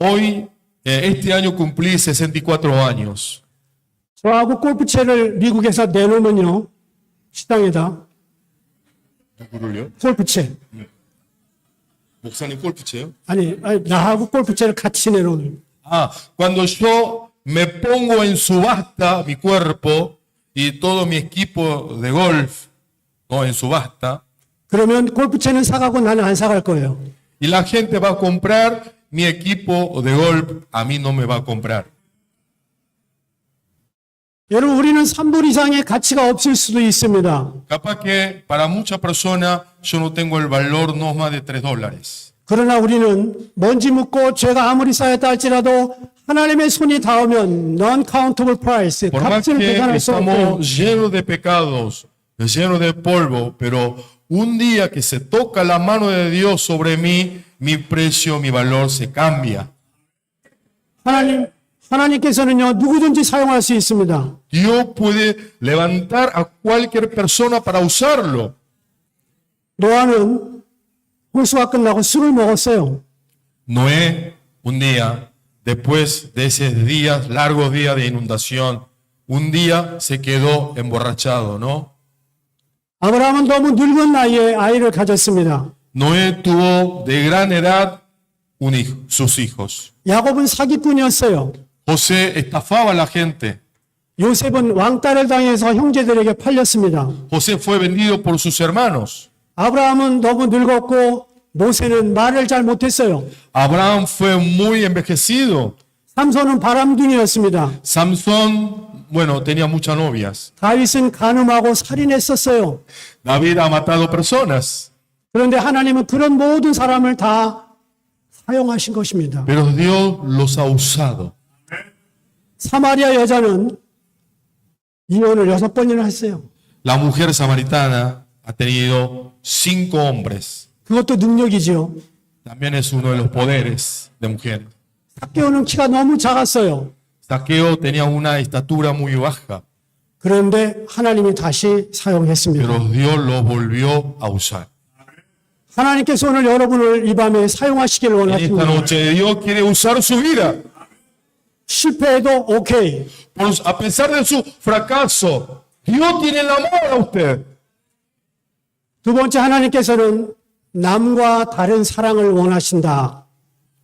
[SPEAKER 1] Hoy, este año cumplí 64 años.
[SPEAKER 2] 저하고 골프채를 미국에서 내놓으면요. 시장에다. 골프채.
[SPEAKER 1] 목사님 골프채요?
[SPEAKER 2] 아니, 나하고 골프채를 같이 내놓으면.
[SPEAKER 1] Ah, cuando yo me pongo en subasta mi cuerpo y todo mi equipo de golf, ¿no? En subasta,
[SPEAKER 2] 그러면 골프채는 사가고 나는 안 사갈 거예요.
[SPEAKER 1] y la gente va a comprar mi equipo de golf, a mí no me va a comprar.
[SPEAKER 2] 여러분, 우리는 3불 이상의 가치가 없을 수도 있습니다.
[SPEAKER 1] Capaz que para muchas personas yo no tengo el valor no más de $3.
[SPEAKER 2] 그러나 우리는 먼지 묻고 죄가 아무리 쌓였다 할지라도 하나님의 손이 닿으면 non-countable price,
[SPEAKER 1] Por más
[SPEAKER 2] 값을
[SPEAKER 1] que
[SPEAKER 2] 계산할 수 없고
[SPEAKER 1] estamos llenos de pecados, llenos de polvo, pero un día que se toca la mano de Dios sobre mí, mi precio, mi valor se cambia.
[SPEAKER 2] 하나님께서는요, 누구든지 사용할 수 있습니다.
[SPEAKER 1] Dios puede levantar a cualquier persona para usarlo.
[SPEAKER 2] 노아는 홍수가 끝나고 술을 먹었어요.
[SPEAKER 1] Noé, un día, después de esos días, largos días de inundación, un día se quedó emborrachado, ¿no?
[SPEAKER 2] 아브라함은 너무 늙은 나이에 아이를 가졌습니다.
[SPEAKER 1] Noé tuvo de gran edad un hijo, sus hijos.
[SPEAKER 2] 야곱은 사기꾼이었어요.
[SPEAKER 1] José estafaba a la gente.
[SPEAKER 2] 요셉은 왕따를 당해서 형제들에게 팔렸습니다.
[SPEAKER 1] José fue vendido por sus hermanos.
[SPEAKER 2] 아브라함은 너무 늙었고 모세는 말을 잘 못했어요.
[SPEAKER 1] Abraham fue muy envejecido.
[SPEAKER 2] 삼손은 바람둥이였습니다.
[SPEAKER 1] Samson, bueno, tenía muchas novias.
[SPEAKER 2] 다윗은 간음하고 살인했었어요.
[SPEAKER 1] David ha matado personas.
[SPEAKER 2] 그런데 하나님은 그런 모든 사람을 다 사용하신 것입니다.
[SPEAKER 1] Pero Dios los ha usado.
[SPEAKER 2] 사마리아 여자는 이혼을 6번이나 했어요.
[SPEAKER 1] La mujer samaritana ha tenido 5 hombres.
[SPEAKER 2] 그것도 능력이지요.
[SPEAKER 1] También es uno de los poderes de mujer.
[SPEAKER 2] 삭개오는 키가 너무 작았어요.
[SPEAKER 1] Saqueo tenía una estatura muy baja,
[SPEAKER 2] 그런데 하나님이 다시 사용했습니다.
[SPEAKER 1] pero Dios lo volvió a usar.
[SPEAKER 2] 하나님께서 오늘 여러분을 이 밤에 사용하시길
[SPEAKER 1] En esta
[SPEAKER 2] 원하십니다.
[SPEAKER 1] noche Dios quiere usar su vida.
[SPEAKER 2] 실패해도 오케이.
[SPEAKER 1] A pesar de su fracaso, Dios tiene el amor a usted.
[SPEAKER 2] 두 번째, 하나님께서는 남과 다른 사랑을 원하신다.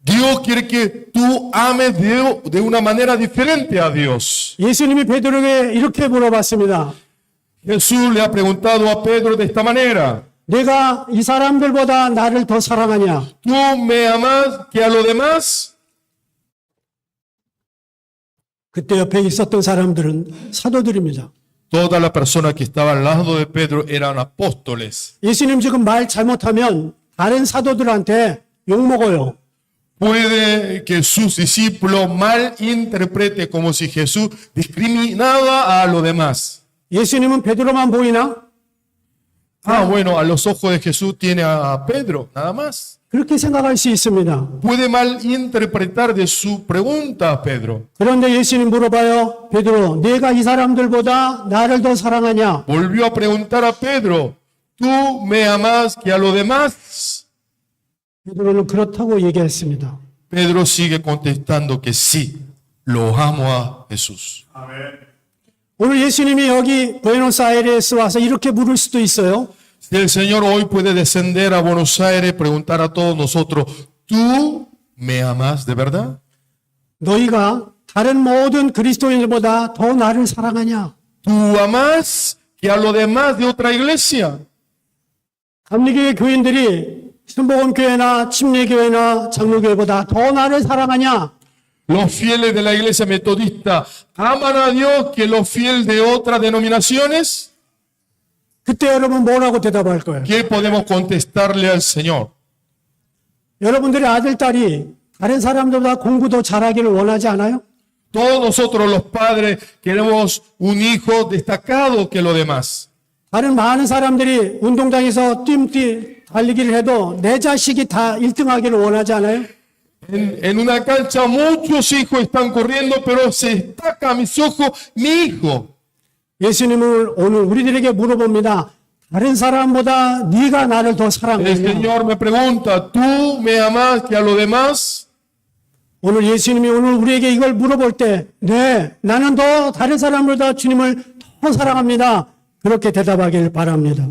[SPEAKER 1] Dios quiere que tú ames de una manera diferente a Dios.
[SPEAKER 2] 예수님이 베드로에게 이렇게 물어봤습니다.
[SPEAKER 1] Jesús le ha preguntado a Pedro de esta manera:
[SPEAKER 2] 내가 이 사람들보다 나를 더 사랑하냐?
[SPEAKER 1] ¿Tú me amas que a los demás?
[SPEAKER 2] 그때 옆에 있었던 사람들은 사도들입니다.
[SPEAKER 1] Todas las personas que estaban al lado de Pedro eran apóstoles.
[SPEAKER 2] 예수님 지금 말 잘못하면 다른 사도들한테 욕먹어요.
[SPEAKER 1] Puede que sus discípulos malinterpreten como si Jesús discriminaba a los demás.
[SPEAKER 2] 예수님은 베드로만 보이나?
[SPEAKER 1] Bueno, a los ojos de Jesús tiene a Pedro, nada más.
[SPEAKER 2] 그렇게 생각할 수 있습니다.
[SPEAKER 1] Puede malinterpretar de su pregunta a Pedro.
[SPEAKER 2] 그런데 예수님 물어봐요. 베드로, 내가 이 사람들보다 나를 더 사랑하냐?
[SPEAKER 1] Volvió a preguntar a Pedro: ¿Tú me amas que a los demás?
[SPEAKER 2] 베드로는 그렇다고 얘기했습니다.
[SPEAKER 1] Pedro sigue contestando que sí, lo amo a Jesús.
[SPEAKER 2] 오늘 예수님이 여기 부에노스아이레스 와서 이렇게 물을 수도 있어요.
[SPEAKER 1] Si el Señor hoy puede descender a Buenos Aires, preguntar a todos nosotros: ¿Tú me amas de verdad?
[SPEAKER 2] 너희가 다른 모든 그리스도인들보다 더 나를 사랑하냐?
[SPEAKER 1] ¿Tú amas que a los demás de otra iglesia?
[SPEAKER 2] 감리교회 교인들이 순복음교회나 침례교회나 장로교회보다 더 나를 사랑하냐?
[SPEAKER 1] Los fieles de la iglesia metodista aman a Dios que los fieles de otras denominaciones.
[SPEAKER 2] 그때 여러분 뭐라고 대답할 거예요?
[SPEAKER 1] ¿Qué podemos contestarle al Señor?
[SPEAKER 2] 여러분들의 아들, 딸이 다른 사람들보다 공부도 잘하기를 원하지 않아요?
[SPEAKER 1] Todos nosotros los padres queremos un hijo destacado que los demás.
[SPEAKER 2] 다른 많은 사람들이 운동장에서 달리기를 해도 내 자식이 다 1등하기를 원하지 않아요?
[SPEAKER 1] En una cancha muchos hijos están corriendo, pero se destaca a mis ojos mi hijo.
[SPEAKER 2] 예수님은 오늘 우리들에게 물어봅니다. 다른 사람보다 네가 나를 더
[SPEAKER 1] El
[SPEAKER 2] 사랑하냐?
[SPEAKER 1] Señor me pregunta: ¿Tú me amas que a los demás?
[SPEAKER 2] 오늘 예수님이 오늘 우리에게 이걸 물어볼 때, 네, 나는 더 다른 사람보다 주님을 더 사랑합니다. 그렇게 대답하길 바랍니다.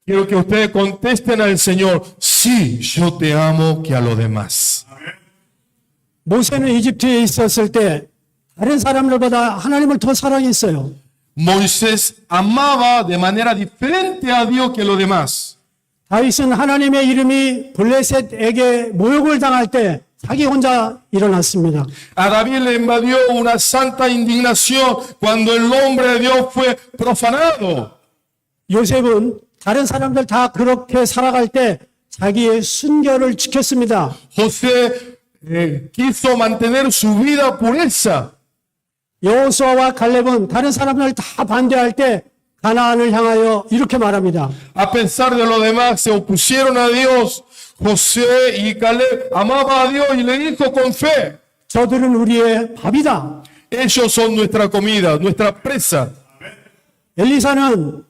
[SPEAKER 1] Quiero que ustedes contesten al Señor: Sí, yo te amo que a los demás.
[SPEAKER 2] 모세는 이집트에 있었을 때 다른 사람들보다 하나님을 더 사랑했어요.
[SPEAKER 1] Moisés amaba de manera diferente a Dios que los demás.
[SPEAKER 2] 다윗은 하나님의 이름이 블레셋에게 모욕을 당할 때 자기 혼자 일어났습니다.
[SPEAKER 1] A David le invadió una santa indignación cuando el nombre de Dios fue profanado.
[SPEAKER 2] 요셉은 다른 사람들 다 그렇게 살아갈 때 자기의 순결을 지켰습니다.
[SPEAKER 1] José quiso mantener su vida pureza.
[SPEAKER 2] 여호수아와 갈렙은 다른 사람들 다 반대할 때 가나안을 향하여 이렇게 말합니다.
[SPEAKER 1] A pesar de los demás se opusieron a Dios, José y Caleb amaba a Dios y le dijo con fe:
[SPEAKER 2] 저들은 우리의 밥이다.
[SPEAKER 1] Ellos son nuestra comida, nuestra presa.
[SPEAKER 2] 엘리사는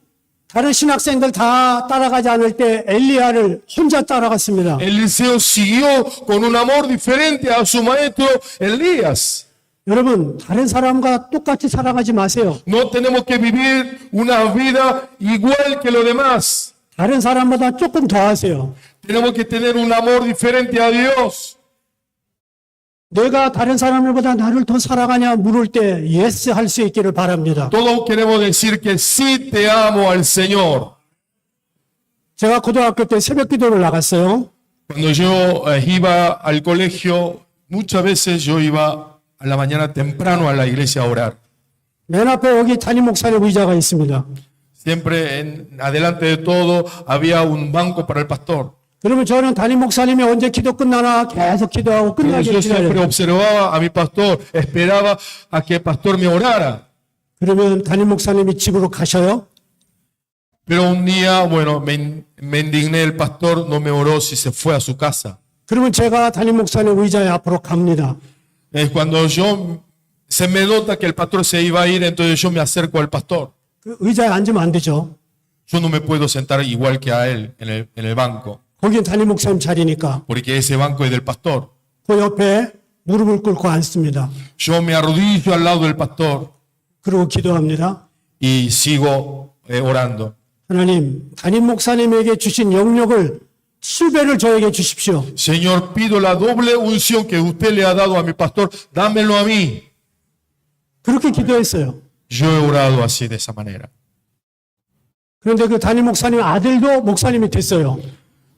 [SPEAKER 2] 다른 신학생들 다 따라가지 않을 때 엘리야를 혼자 따라갔습니다.
[SPEAKER 1] Eliseo siguió con un amor diferente a su maestro Elías.
[SPEAKER 2] 여러분, 다른 사람과 똑같이 살아가지 마세요.
[SPEAKER 1] No tenemos que vivir una vida igual que los demás.
[SPEAKER 2] 다른 사람보다 조금 더 하세요.
[SPEAKER 1] Tenemos que tener un amor diferente a Dios.
[SPEAKER 2] 내가 다른 사람들보다 나를 더 사랑하냐 물을 때 예스 할 수 있기를 바랍니다.
[SPEAKER 1] Todos queremos decir que sí te amo al Señor.
[SPEAKER 2] 제가 고등학교 때 새벽 기도를 나갔어요.
[SPEAKER 1] Cuando yo iba al colegio, muchas veces yo iba a la mañana temprano a la iglesia a orar.
[SPEAKER 2] 맨 앞에 여기 담임 목사님 의자가 있습니다.
[SPEAKER 1] Siempre adelante de todo había un banco para el pastor.
[SPEAKER 2] 그러면 저는 담임 목사님이 언제 기도 끝나나 계속 기도하고
[SPEAKER 1] Pero
[SPEAKER 2] 끝나기를
[SPEAKER 1] yo siempre
[SPEAKER 2] 기다려요.
[SPEAKER 1] observaba a mi pastor, esperaba a que el pastor me orara.
[SPEAKER 2] 그러면 담임 목사님이 집으로 가셔요.
[SPEAKER 1] Pero un día, bueno, me indigné, el pastor no me oró si se fue a su casa.
[SPEAKER 2] 그러면 제가 담임 목사님 의자에 앞으로 갑니다.
[SPEAKER 1] Es cuando se me nota que el pastor se iba a ir, entonces yo me acerco al pastor.
[SPEAKER 2] 그 의자에 앉으면 안 되죠.
[SPEAKER 1] Yo no me puedo sentar igual que a él en el banco,
[SPEAKER 2] 거긴 담임 목사님 자리니까
[SPEAKER 1] porque ese banco es del pastor.
[SPEAKER 2] 그 옆에 무릎을 꿇고 앉습니다.
[SPEAKER 1] Yo me arrodillo al lado del pastor
[SPEAKER 2] 그리고 기도합니다.
[SPEAKER 1] y sigo orando.
[SPEAKER 2] 하나님, 담임 목사님에게 주신 영역을 7배를 저에게 주십시오.
[SPEAKER 1] Señor, pido la doble unción que usted le ha dado a mi pastor, dámelo a mí.
[SPEAKER 2] 그렇게 기도했어요.
[SPEAKER 1] Yo he orado así de esa manera.
[SPEAKER 2] 그런데 그 담임 목사님 아들도 목사님이 됐어요.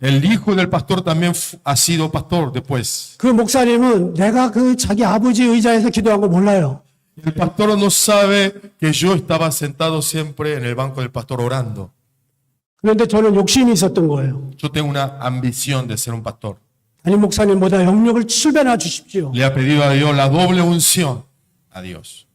[SPEAKER 1] El hijo del pastor también ha sido pastor después.
[SPEAKER 2] 그 목사님은 내가 그 자기 아버지 의자에서 기도한 거 몰라요.
[SPEAKER 1] El pastor no sabe que yo estaba sentado siempre en el banco del pastor orando.
[SPEAKER 2] 그런데 저는 욕심이 있었던 거예요.
[SPEAKER 1] Yo tengo una ambición de ser un pastor.
[SPEAKER 2] 담임 목사님보다 영역을 7배나 주십시오.
[SPEAKER 1] Le ha pedido a Dios la doble unción a Dios.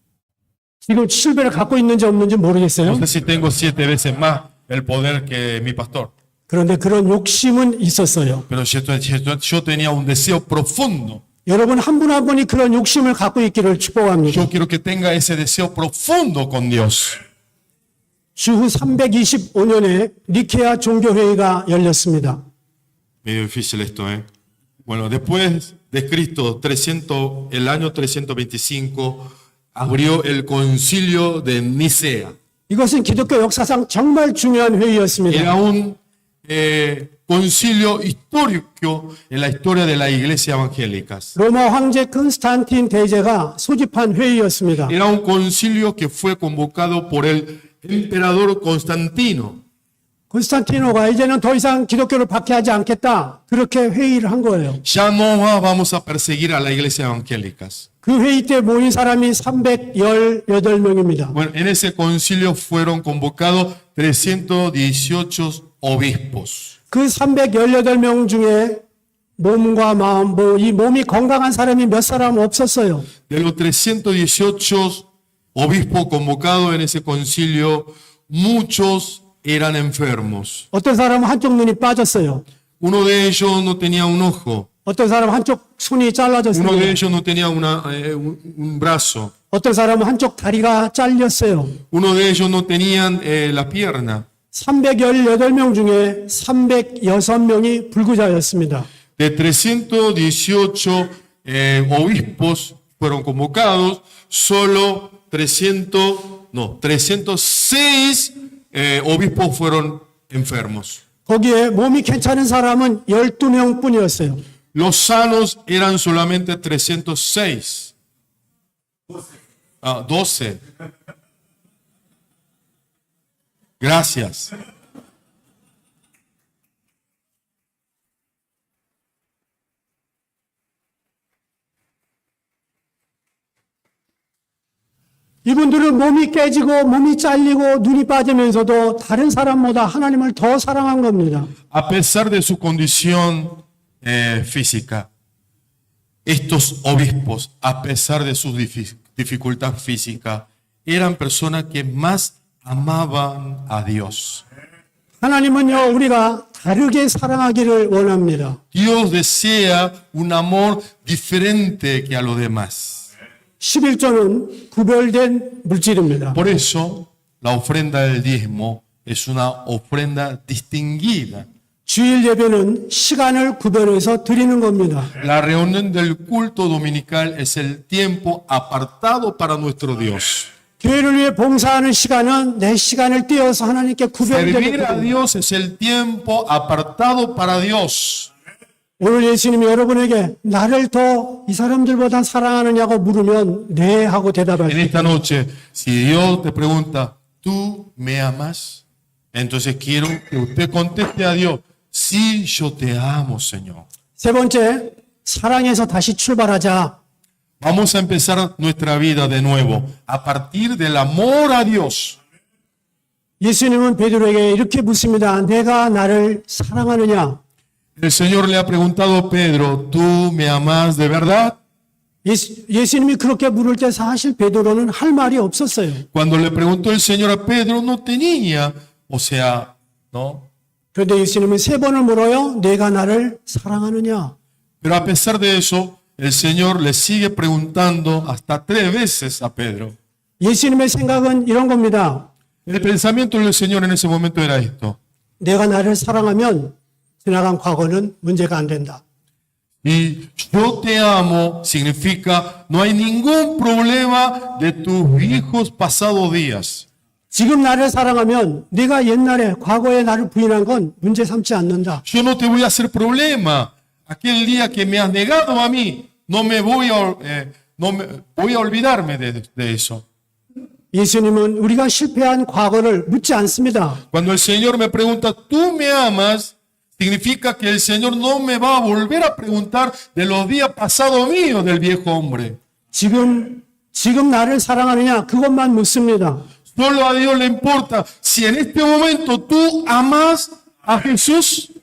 [SPEAKER 2] 지금 7배를 갖고 있는지 없는지 모르겠어요.
[SPEAKER 1] No sé si tengo 7 veces más el poder que mi pastor.
[SPEAKER 2] 그런데 그런 욕심은 있었어요.
[SPEAKER 1] Pero yo tenía un deseo profundo.
[SPEAKER 2] 여러분 한 분 한 분이 그런 욕심을 갖고 있기를 축복합니다.
[SPEAKER 1] Yo quiero que tenga ese deseo profundo con Dios.
[SPEAKER 2] 주후 325년에 니케아 종교회의가 열렸습니다.
[SPEAKER 1] Medio difícil esto, ¿eh? Bueno, después de Cristo, el año 325, abrió el concilio de Nicea.
[SPEAKER 2] 이것은 기독교 역사상 정말 중요한 회의였습니다.
[SPEAKER 1] Era un concilio histórico en la historia de la iglesia evangélica.
[SPEAKER 2] 로마 황제 컨스탄틴 대제가 소집한 회의였습니다.
[SPEAKER 1] Era un concilio que fue convocado por el emperador Constantino.
[SPEAKER 2] 콘스탄티노가 이제는 더 이상 기독교를 박해하지 않겠다. 그렇게 회의를 한 거예요.
[SPEAKER 1] Ya no más vamos a perseguir a la iglesia evangélica.
[SPEAKER 2] 그 회의 때 모인 사람이 318명입니다.
[SPEAKER 1] Bueno, en ese concilio fueron convocados 318 obispos.
[SPEAKER 2] 그 318명 중에 몸과 마음, 이 몸이 건강한 사람이 몇 사람 없었어요.
[SPEAKER 1] De los 318 obispos convocados en ese concilio, muchos eran enfermos.
[SPEAKER 2] 어떤 사람은 한쪽 눈이 빠졌어요.
[SPEAKER 1] Uno de ellos no tenía un ojo.
[SPEAKER 2] 어떤 사람은 한쪽 손이
[SPEAKER 1] Uno de
[SPEAKER 2] 잘라졌습니다.
[SPEAKER 1] ellos no tenía un brazo.
[SPEAKER 2] 어떤 사람은 한쪽 다리가 잘렸어요.
[SPEAKER 1] Uno de ellos no tenían la pierna.
[SPEAKER 2] 318명 중에 306명이 불구자였습니다.
[SPEAKER 1] De 318 obispos fueron convocados, solo 306 obispos fueron enfermos.
[SPEAKER 2] 거기에 몸이 괜찮은 사람은 12명 뿐이었어요.
[SPEAKER 1] Los sanos eran solamente 306. 12. Gracias.
[SPEAKER 2] 이분들은 몸이 깨지고 몸이 잘리고 눈이 빠지면서도 다른 사람보다 하나님을 더 사랑한 겁니다.
[SPEAKER 1] A pesar de su condición física, estos obispos, a pesar de su dificultad física, eran personas que más amaban a Dios.
[SPEAKER 2] 하나님은요, 우리가 다르게 사랑하기를 원합니다.
[SPEAKER 1] Dios desea un amor diferente que a los demás.
[SPEAKER 2] 11조는 구별된 물질입니다.
[SPEAKER 1] Por eso, la ofrenda del diezmo es una ofrenda distinguida.
[SPEAKER 2] 주일 예배는 시간을 구별해서 드리는 겁니다.
[SPEAKER 1] La reunión del culto dominical es el tiempo apartado para nuestro Dios.
[SPEAKER 2] 교회를 위해 봉사하는 시간은 내 시간을 떼어서 하나님께
[SPEAKER 1] Servir a
[SPEAKER 2] 구별되는
[SPEAKER 1] Dios es el tiempo apartado para Dios.
[SPEAKER 2] 오늘 예수님이 여러분에게 나를 더 이 사람들보다 사랑하느냐고 물으면 네 하고
[SPEAKER 1] En
[SPEAKER 2] 대답하십시오.
[SPEAKER 1] esta noche, si Dios te pregunta, ¿tú me amas? Entonces quiero que usted conteste a Dios, sí, yo te amo, Señor.
[SPEAKER 2] 세 번째, 사랑에서 다시 출발하자.
[SPEAKER 1] Vamos a empezar nuestra vida de nuevo, a partir del amor a Dios.
[SPEAKER 2] 예수님은 베드로에게 이렇게 묻습니다. 내가 나를 사랑하느냐?
[SPEAKER 1] El Señor le ha preguntado a Pedro, ¿tú me amas de verdad?
[SPEAKER 2] 예수님이 그렇게 물을 때 사실 베드로는 할 말이 없었어요.
[SPEAKER 1] Cuando le preguntó el Señor a Pedro, no tenía, o sea, ¿no?
[SPEAKER 2] 그런데 예수님은 세 번을 물어요. 내가 나를 사랑하느냐?
[SPEAKER 1] Pero a pesar de eso, el Señor le sigue preguntando hasta 3 veces a Pedro.
[SPEAKER 2] 예수님의 생각은 이런 겁니다.
[SPEAKER 1] El pensamiento del Señor en ese momento era esto.
[SPEAKER 2] 내가 나를 사랑하면 지나간 과거는 문제가 안 된다.
[SPEAKER 1] Y yo te amo significa no hay ningún problema de tus viejos pasados días.
[SPEAKER 2] 지금 나를 사랑하면 네가 옛날에 과거에 나를 부인한 건 문제 삼지 않는다.
[SPEAKER 1] Yo no te voy a hacer problema. Aquel día que me has negado a mí, no me voy a olvidarme de eso.
[SPEAKER 2] 예수님은 우리가 실패한 과거를 묻지 않습니다.
[SPEAKER 1] Cuando el Señor me pregunta, ¿tú me amas? Significa que el Señor no me va a volver a preguntar de los días pasados míos del viejo hombre.
[SPEAKER 2] 지금 나를 사랑하느냐 그것만 묻습니다.
[SPEAKER 1] Solo a Dios le importa si en este momento tú amas a Jesús.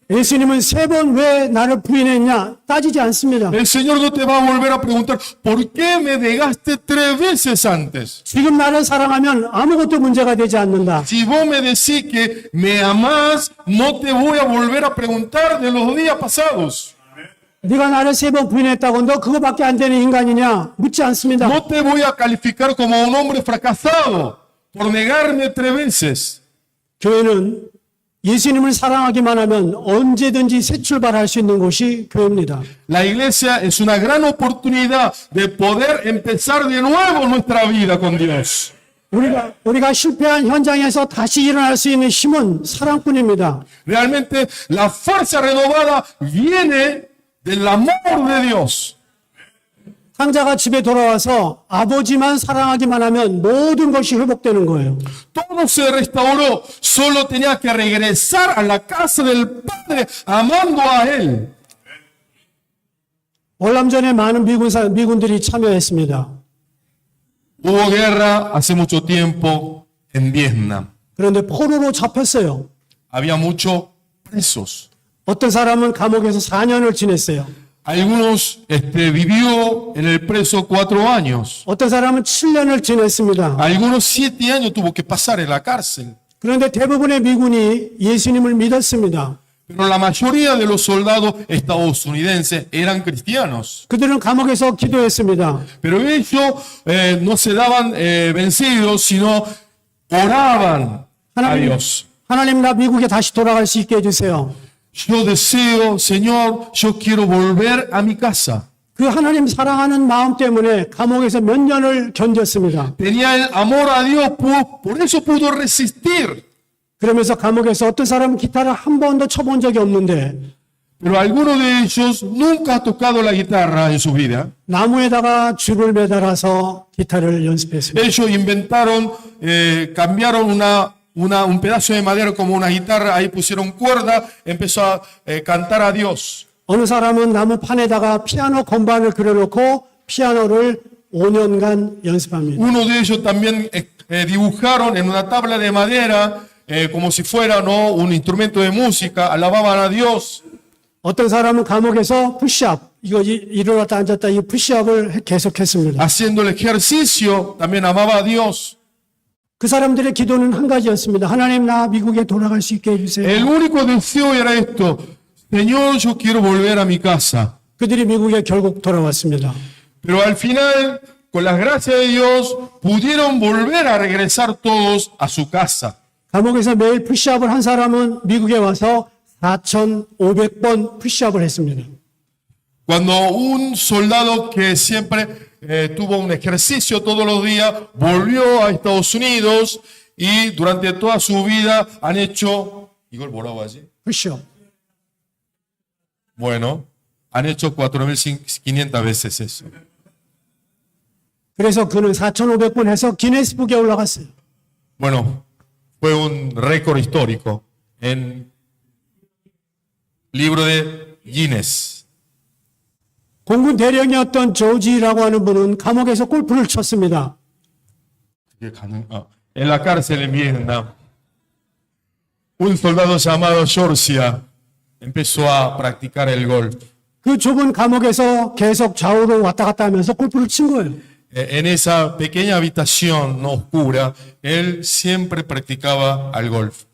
[SPEAKER 2] 예수님은 세 번 왜 나를 부인했냐 따지지 않습니다.
[SPEAKER 1] El Señor no te va a volver a preguntar, ¿por qué me negaste 3 veces antes?
[SPEAKER 2] 지금 나를 사랑하면 아무것도 문제가 되지 않는다.
[SPEAKER 1] Si vos me decís que me amás, no te voy a volver a preguntar de los días pasados.
[SPEAKER 2] 네가 나를 세 번 부인했다고 너 그거밖에 안 되는 인간이냐 묻지 않습니다.
[SPEAKER 1] No te voy a calificar como un hombre fracasado por negarme 3 veces.
[SPEAKER 2] 교회는 예수님을 사랑하기만 하면 언제든지 새 출발할 수 있는 곳이 교회입니다.
[SPEAKER 1] La iglesia es una gran oportunidad de poder empezar de nuevo nuestra vida con Dios.
[SPEAKER 2] 우리가 실패한 현장에서 다시 일어날 수 있는 힘은 사랑뿐입니다.
[SPEAKER 1] Realmente la fuerza renovada viene del amor de Dios.
[SPEAKER 2] 탕자가 집에 돌아와서 아버지만 사랑하기만 하면 모든 것이 회복되는 거예요.
[SPEAKER 1] Todo se restauró, solo tenía que regresar a la casa del Padre amando a Él.
[SPEAKER 2] 월남전에 많은 미군들이 참여했습니다.
[SPEAKER 1] Hubo guerra hace mucho tiempo en Vietnam.
[SPEAKER 2] 그런데 포로로 잡혔어요.
[SPEAKER 1] Había muchos presos.
[SPEAKER 2] 어떤 사람은 감옥에서 4년을 지냈어요.
[SPEAKER 1] Algunos vivió en el preso 4 años.
[SPEAKER 2] 어떤 사람은 7년을 지냈습니다.
[SPEAKER 1] Algunos 7 años tuvo que pasar en la cárcel.
[SPEAKER 2] 그런데 대부분의 미군이 예수님을 믿었습니다.
[SPEAKER 1] Pero la mayoría de los soldados estadounidenses eran cristianos.
[SPEAKER 2] 그들은 감옥에서 기도했습니다.
[SPEAKER 1] Pero ellos no se daban vencidos, sino oraban a Dios.
[SPEAKER 2] 하나님 나 미국에 다시 돌아갈 수 있게 해주세요.
[SPEAKER 1] Yo deseo, Señor, yo quiero volver a mi casa.
[SPEAKER 2] 그 하나님 사랑하는 마음 때문에 감옥에서 몇 년을 견뎠습니다.
[SPEAKER 1] Tenía el amor a Dios, por eso pudo resistir.
[SPEAKER 2] 그러면서 감옥에서 어떤 사람은 기타를 한 번도 쳐본 적이 없는데
[SPEAKER 1] Pero alguno de ellos nunca ha tocado la guitarra en su vida.
[SPEAKER 2] 나무에다가 줄을 매달아서 기타를 연습했습니다.
[SPEAKER 1] Ellos inventaron, cambiaron un pedazo de madera como una guitarra, ahí pusieron cuerda, empezó a cantar a Dios.
[SPEAKER 2] 어느 saram은 나무판에다가 피아노 건반을 그려놓고 피아노를 5년간 연습합니다.
[SPEAKER 1] Uno de ellos también dibujaron en una tabla de madera, como si fuera, ¿no?, un instrumento de música, alababan a Dios.
[SPEAKER 2] 어떤 사람은 감옥에서 푸시업, 이거 일어났다 앉았다 이 푸시업을 계속했습니다.
[SPEAKER 1] Haciendo el ejercicio, también amaba a Dios.
[SPEAKER 2] 그 사람들의 기도는 한 가지였습니다. 하나님 나 미국에 돌아갈 수 있게 해주세요.
[SPEAKER 1] El único deseo era esto: Señor, yo quiero volver a mi casa.
[SPEAKER 2] 그들이 미국에 결국 돌아왔습니다.
[SPEAKER 1] Pero al final, con la gracia de Dios, pudieron volver a regresar todos a su casa.
[SPEAKER 2] 감옥에서 매일 푸시업을 한 사람은 미국에 와서 4,500번 푸시업을 했습니다.
[SPEAKER 1] Cuando un soldado que siempre tuvo un ejercicio todos los días, volvió a Estados Unidos y durante toda su vida han hecho, 이걸 뭐라고 하지?
[SPEAKER 2] 푸시업.
[SPEAKER 1] Bueno, han hecho 4.500 veces eso.
[SPEAKER 2] 그래서 그는 4,500번 해서 기네스북에 올라갔어요.
[SPEAKER 1] Bueno, fue un récord histórico en libro de Guinness.
[SPEAKER 2] 공군 대령이었던 조지라고 하는 분은 감옥에서 골프를 쳤습니다.
[SPEAKER 1] En la cárcel en Vietnam, un soldado llamado Georgia empezó a practicar el golf.
[SPEAKER 2] 그 좁은 감옥에서 계속 좌우로 왔다 갔다 하면서 골프를 친 거예요.
[SPEAKER 1] En esa pequeña habitación no oscura, él siempre practicaba al golf.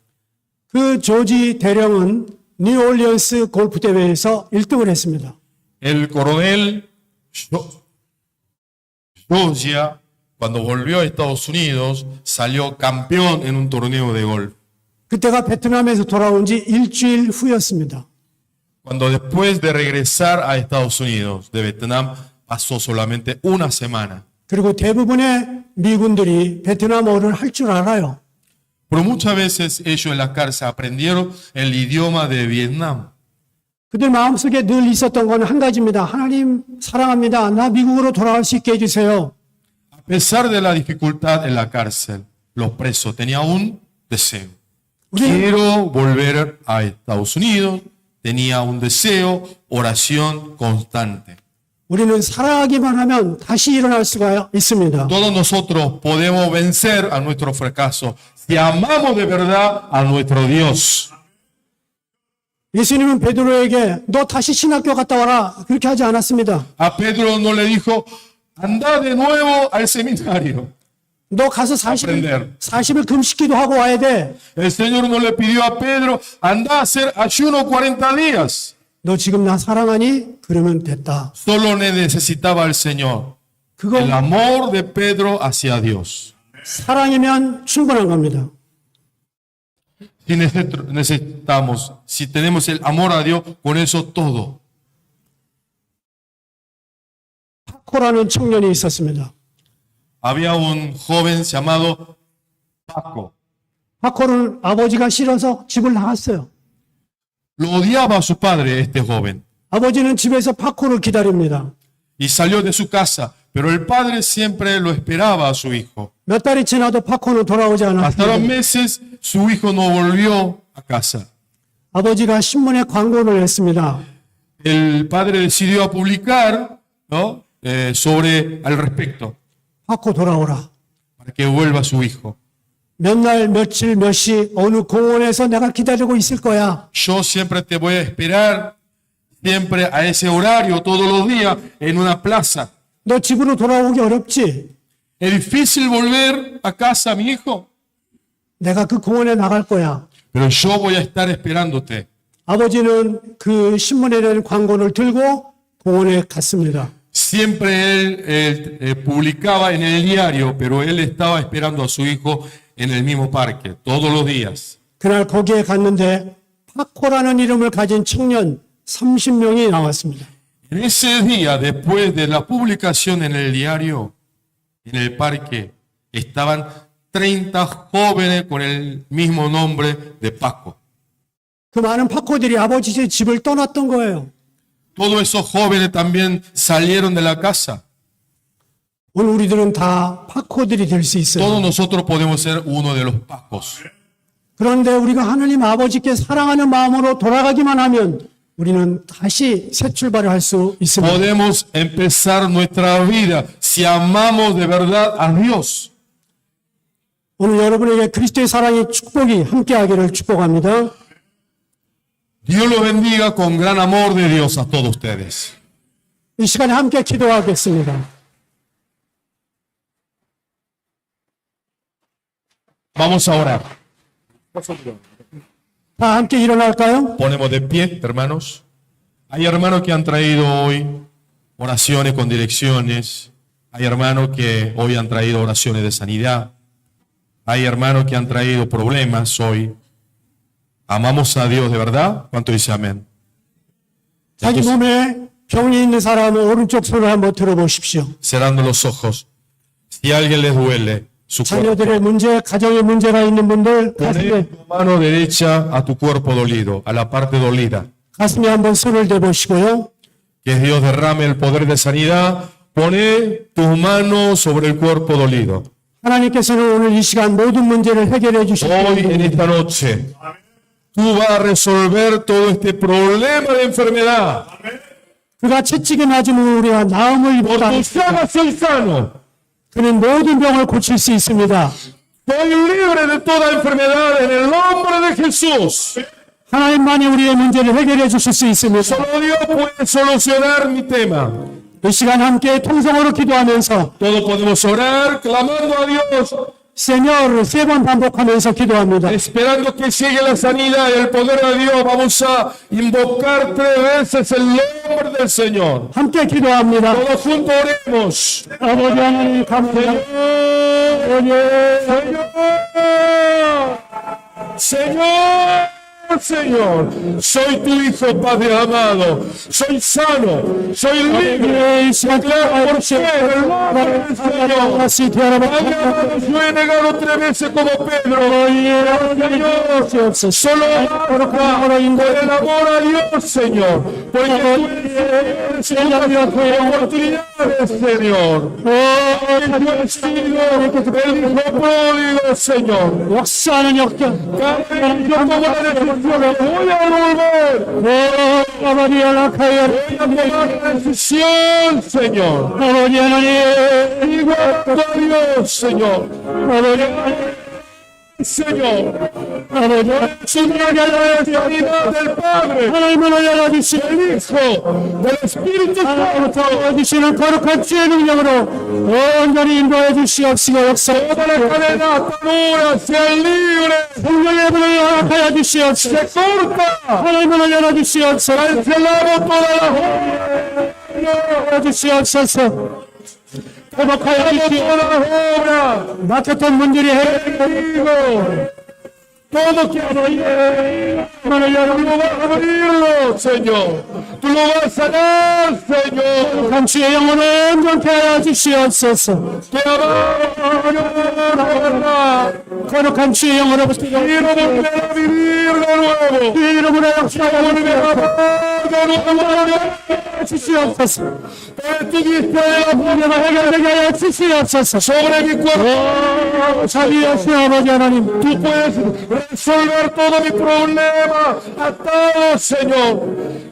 [SPEAKER 2] 그 조지 대령은 뉴올리언스 골프 대회에서 1등을 했습니다.
[SPEAKER 1] El coronel Georgia, cuando volvió a Estados Unidos, salió campeón en un torneo de golf.
[SPEAKER 2] 그때가 베트남에서 돌아온 지 일주일 후였습니다.
[SPEAKER 1] Cuando después de regresar a Estados Unidos de Vietnam, pasó solamente una semana.
[SPEAKER 2] 그리고 대부분의 미군들이 베트남어를 할 줄 알아요.
[SPEAKER 1] Pero muchas veces ellos en la cárcel aprendieron el idioma de Vietnam.
[SPEAKER 2] 그들 마음속에 늘 있었던 건 한 가지입니다. 하나님 사랑합니다. 나 미국으로 돌아갈 수 있게 해주세요.
[SPEAKER 1] A pesar de la dificultad en la cárcel, los presos tenían un deseo. Quiero volver a Estados Unidos. Tenía un deseo, oración constante.
[SPEAKER 2] 우리는 사랑하기만 하면 다시 일어날 수가 있습니다.
[SPEAKER 1] Todos nosotros podemos vencer a nuestro fracaso si amamos de verdad a nuestro Dios.
[SPEAKER 2] 예수님은 베드로에게 너 다시 신학교 갔다 와라 그렇게 하지 않았습니다.
[SPEAKER 1] A Pedro no le dijo, anda de nuevo al seminario.
[SPEAKER 2] 너 가서 40일 금식기도 하고 와야 돼.
[SPEAKER 1] El Señor no le pidió a Pedro, anda a hacer ayuno 40 días.
[SPEAKER 2] 너 지금 나 사랑하니? 그러면 됐다.
[SPEAKER 1] Solo le necesitaba al Señor.
[SPEAKER 2] 그거
[SPEAKER 1] El amor de Pedro hacia Dios.
[SPEAKER 2] 사랑이면 충분한 겁니다.
[SPEAKER 1] Si necesitamos, si tenemos el amor a Dios, con eso todo.
[SPEAKER 2] 파코라는 청년이 있었습니다.
[SPEAKER 1] Había un joven llamado Paco.
[SPEAKER 2] 파코를 아버지가 싫어서 집을 나갔어요.
[SPEAKER 1] Lo odiaba a su padre, este joven,
[SPEAKER 2] 아버지는 집에서 파코를 기다립니다.
[SPEAKER 1] y salió de su casa, pero el padre siempre lo esperaba a su hijo.
[SPEAKER 2] 몇 달이 지나도 파코는 돌아오지
[SPEAKER 1] Pasaron
[SPEAKER 2] 않았습니다.
[SPEAKER 1] meses, su hijo no volvió a casa.
[SPEAKER 2] 아버지가 신문에 광고를 했습니다.
[SPEAKER 1] El padre decidió publicar, ¿no? Sobre al respecto,
[SPEAKER 2] 파코 돌아오라.
[SPEAKER 1] para que vuelva su hijo.
[SPEAKER 2] 몇 날, 며칠, 몇 시, 어느 공원에서 내가 기다리고 있을 거야.
[SPEAKER 1] Yo siempre te voy a esperar, siempre a ese horario, todos los días, en una plaza.
[SPEAKER 2] 너 집으로 돌아오기 어렵지?
[SPEAKER 1] ¿Es difícil volver a casa, mi hijo?
[SPEAKER 2] 내가 그 공원에 나갈 거야.
[SPEAKER 1] Pero yo voy a estar esperándote.
[SPEAKER 2] 아버지는 그 신문에 낸 광고를 들고 공원에 갔습니다.
[SPEAKER 1] Siempre él publicaba en el diario, pero él estaba esperando a su hijo en el mismo parque, todos los días.
[SPEAKER 2] 그날 거기에 갔는데 파코라는 이름을 가진 청년 30명이 나왔습니다.
[SPEAKER 1] En ese día, después de la publicación en el diario, en el parque, estaban 30 jóvenes con el mismo nombre de Paco.
[SPEAKER 2] 그 많은 파코들이 아버지 집을 떠났던 거예요.
[SPEAKER 1] Todos esos jóvenes también salieron de la casa.
[SPEAKER 2] 오늘 우리들은 다 파코들이 될 수 있어요.
[SPEAKER 1] Todos nosotros podemos ser uno de los Pacos.
[SPEAKER 2] 그런데 우리가 하나님 아버지께 사랑하는 마음으로 돌아가기만 하면 우리는 다시 새 출발을 할 수 있습니다.
[SPEAKER 1] Podemos empezar nuestra vida si amamos de verdad a Dios.
[SPEAKER 2] 오늘 여러분에게 그리스도의 사랑의 축복이 함께하기를 축복합니다.
[SPEAKER 1] Dios los bendiga con gran amor de Dios a todos ustedes.
[SPEAKER 2] 이 시간에 함께 기도하겠습니다.
[SPEAKER 1] Vamos a orar.
[SPEAKER 2] 다 함께 일어날까요?
[SPEAKER 1] Ponemos de pie, hermanos. Hay hermanos que han traído hoy oraciones con direcciones. Hay hermanos que hoy han traído oraciones de sanidad. Hay hermanos que han traído problemas hoy. Amamos a Dios de verdad. ¿Cuánto dice amén?
[SPEAKER 2] 자기 몸에 병이 있는 사람은 오른쪽 손을 한번 들어보십시오.
[SPEAKER 1] Cerrando los ojos. Si a alguien les duele su cuerpo,
[SPEAKER 2] 자녀들의 문제, 가정의 문제가 있는 분들 가슴에
[SPEAKER 1] pone tu mano derecha a tu cuerpo dolido, a la parte dolida.
[SPEAKER 2] 가슴에 한번 손을 대보시고요.
[SPEAKER 1] Que Dios derrame el poder de sanidad. Pone tus manos sobre el cuerpo dolido.
[SPEAKER 2] 하나님께서는 오늘 이 시간 모든 문제를 해결해 주실
[SPEAKER 1] Hoy, en
[SPEAKER 2] 분입니다.
[SPEAKER 1] esta noche, tú vas a resolver todo este problema de enfermedad.
[SPEAKER 2] 그가 채찍에 맞으면 우리가 나음을
[SPEAKER 1] Por
[SPEAKER 2] 입었다.
[SPEAKER 1] tus llagas soy sano.
[SPEAKER 2] 그는 모든 병을 고칠 수 있습니다.
[SPEAKER 1] Soy libre de toda enfermedad en el nombre de Jesús.
[SPEAKER 2] 하나님만이 우리의 문제를 해결해 주실 수 있습니다.
[SPEAKER 1] Solo Dios puede solucionar mi tema.
[SPEAKER 2] 이 시간 함께 통성으로 기도하면서
[SPEAKER 1] Todos podemos orar clamando a Dios,
[SPEAKER 2] Señor 세 번 반복하면서 기도합니다.
[SPEAKER 1] esperando que llegue la sanidad y el poder de Dios. Vamos a invocar 3 veces el nombre del Señor.
[SPEAKER 2] 함께 기도합니다.
[SPEAKER 1] Todos juntos oremos.
[SPEAKER 2] 아버지 하나님 감사합니다.
[SPEAKER 1] Señor, Señor, soy tu hijo, Padre amado. Soy sano, soy libre. Declaro por fe en el nombre del Señor. Padre amado, yo he negado 3 veces como Pedro. Señor, solo basta por el amor a Dios, Señor. Porque tú eres oportunidades, Señor. Yo he sido el hijo pródigo, Señor.
[SPEAKER 2] 역사하는 역경.
[SPEAKER 1] Yo tomo la decisión, voy a volver.
[SPEAKER 2] 아버지 연락하여
[SPEAKER 1] Voy a tomar la decisión, Señor.
[SPEAKER 2] 아버지 하나님
[SPEAKER 1] Igual a Dios, Señor. Señor, subraya la sanidad del Padre,
[SPEAKER 2] 하나님을 열어주시고
[SPEAKER 1] del Hijo, del Espíritu Santo.
[SPEAKER 2] 주시는 거룩한 주의 능력으로 온전히 인도해 주시옵시고
[SPEAKER 1] Toda la cadena atadura sea libre,
[SPEAKER 2] 성령의 문을 허락하여 주시옵시고
[SPEAKER 1] se corta,
[SPEAKER 2] 하나님을 열어주시옵소서
[SPEAKER 1] cancelamos toda la
[SPEAKER 2] 열어주시옵소서 회복하여 주시옵소서
[SPEAKER 1] toda la obra.
[SPEAKER 2] 막혔던 문들이 해결되고
[SPEAKER 1] Todo que abrir, tú lo vas a abrirlo, Señor. Tú lo vas a sanar, Señor.
[SPEAKER 2] 거룩한 주의 영혼을 온전케 하여 주시옵소서
[SPEAKER 1] Te amamos,
[SPEAKER 2] 거룩한 주의 영혼으로부터
[SPEAKER 1] quiero volver a vivir de nuevo.
[SPEAKER 2] 주의 이름으로 역사하여
[SPEAKER 1] Volver a amar de nuevo.
[SPEAKER 2] 주시옵소서
[SPEAKER 1] Estuviste de
[SPEAKER 2] 문제가 해결되게 하여 주시옵소서
[SPEAKER 1] sobre mi cuerpo.
[SPEAKER 2] 자비하신 아버지 하나님
[SPEAKER 1] Tú puedes resolver todo mi problema. Atado, Señor.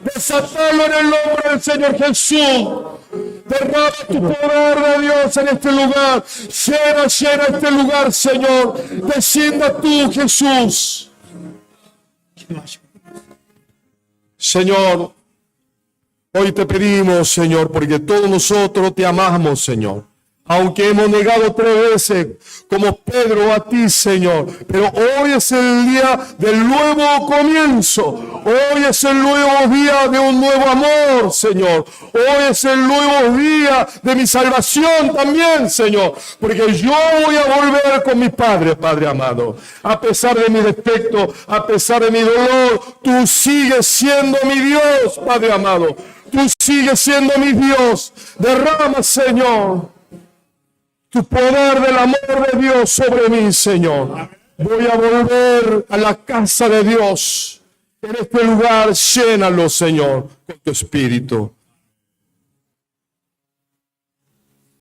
[SPEAKER 1] Desatarlo en el nombre del Señor Jesús. Derrama tu poder de Dios en este lugar. Llena este lugar, Señor. Descienda tú, Jesús. Señor, hoy te pedimos, Señor, porque todos nosotros te amamos, Señor. Aunque hemos negado 3 veces, como Pedro, a ti, Señor. Pero hoy es el día del nuevo comienzo. Hoy es el nuevo día de un nuevo amor, Señor. Hoy es el nuevo día de mi salvación también, Señor. Porque yo voy a volver con mi Padre, Padre amado. A pesar de mi defecto, a pesar de mi dolor, tú sigues siendo mi Dios, Padre amado. Tú sigues siendo mi Dios. Derrama, Señor, tu poder del amor de Dios sobre mí, Señor. Voy a volver a la casa de Dios. En este lugar, llénalo, Señor, con tu espíritu.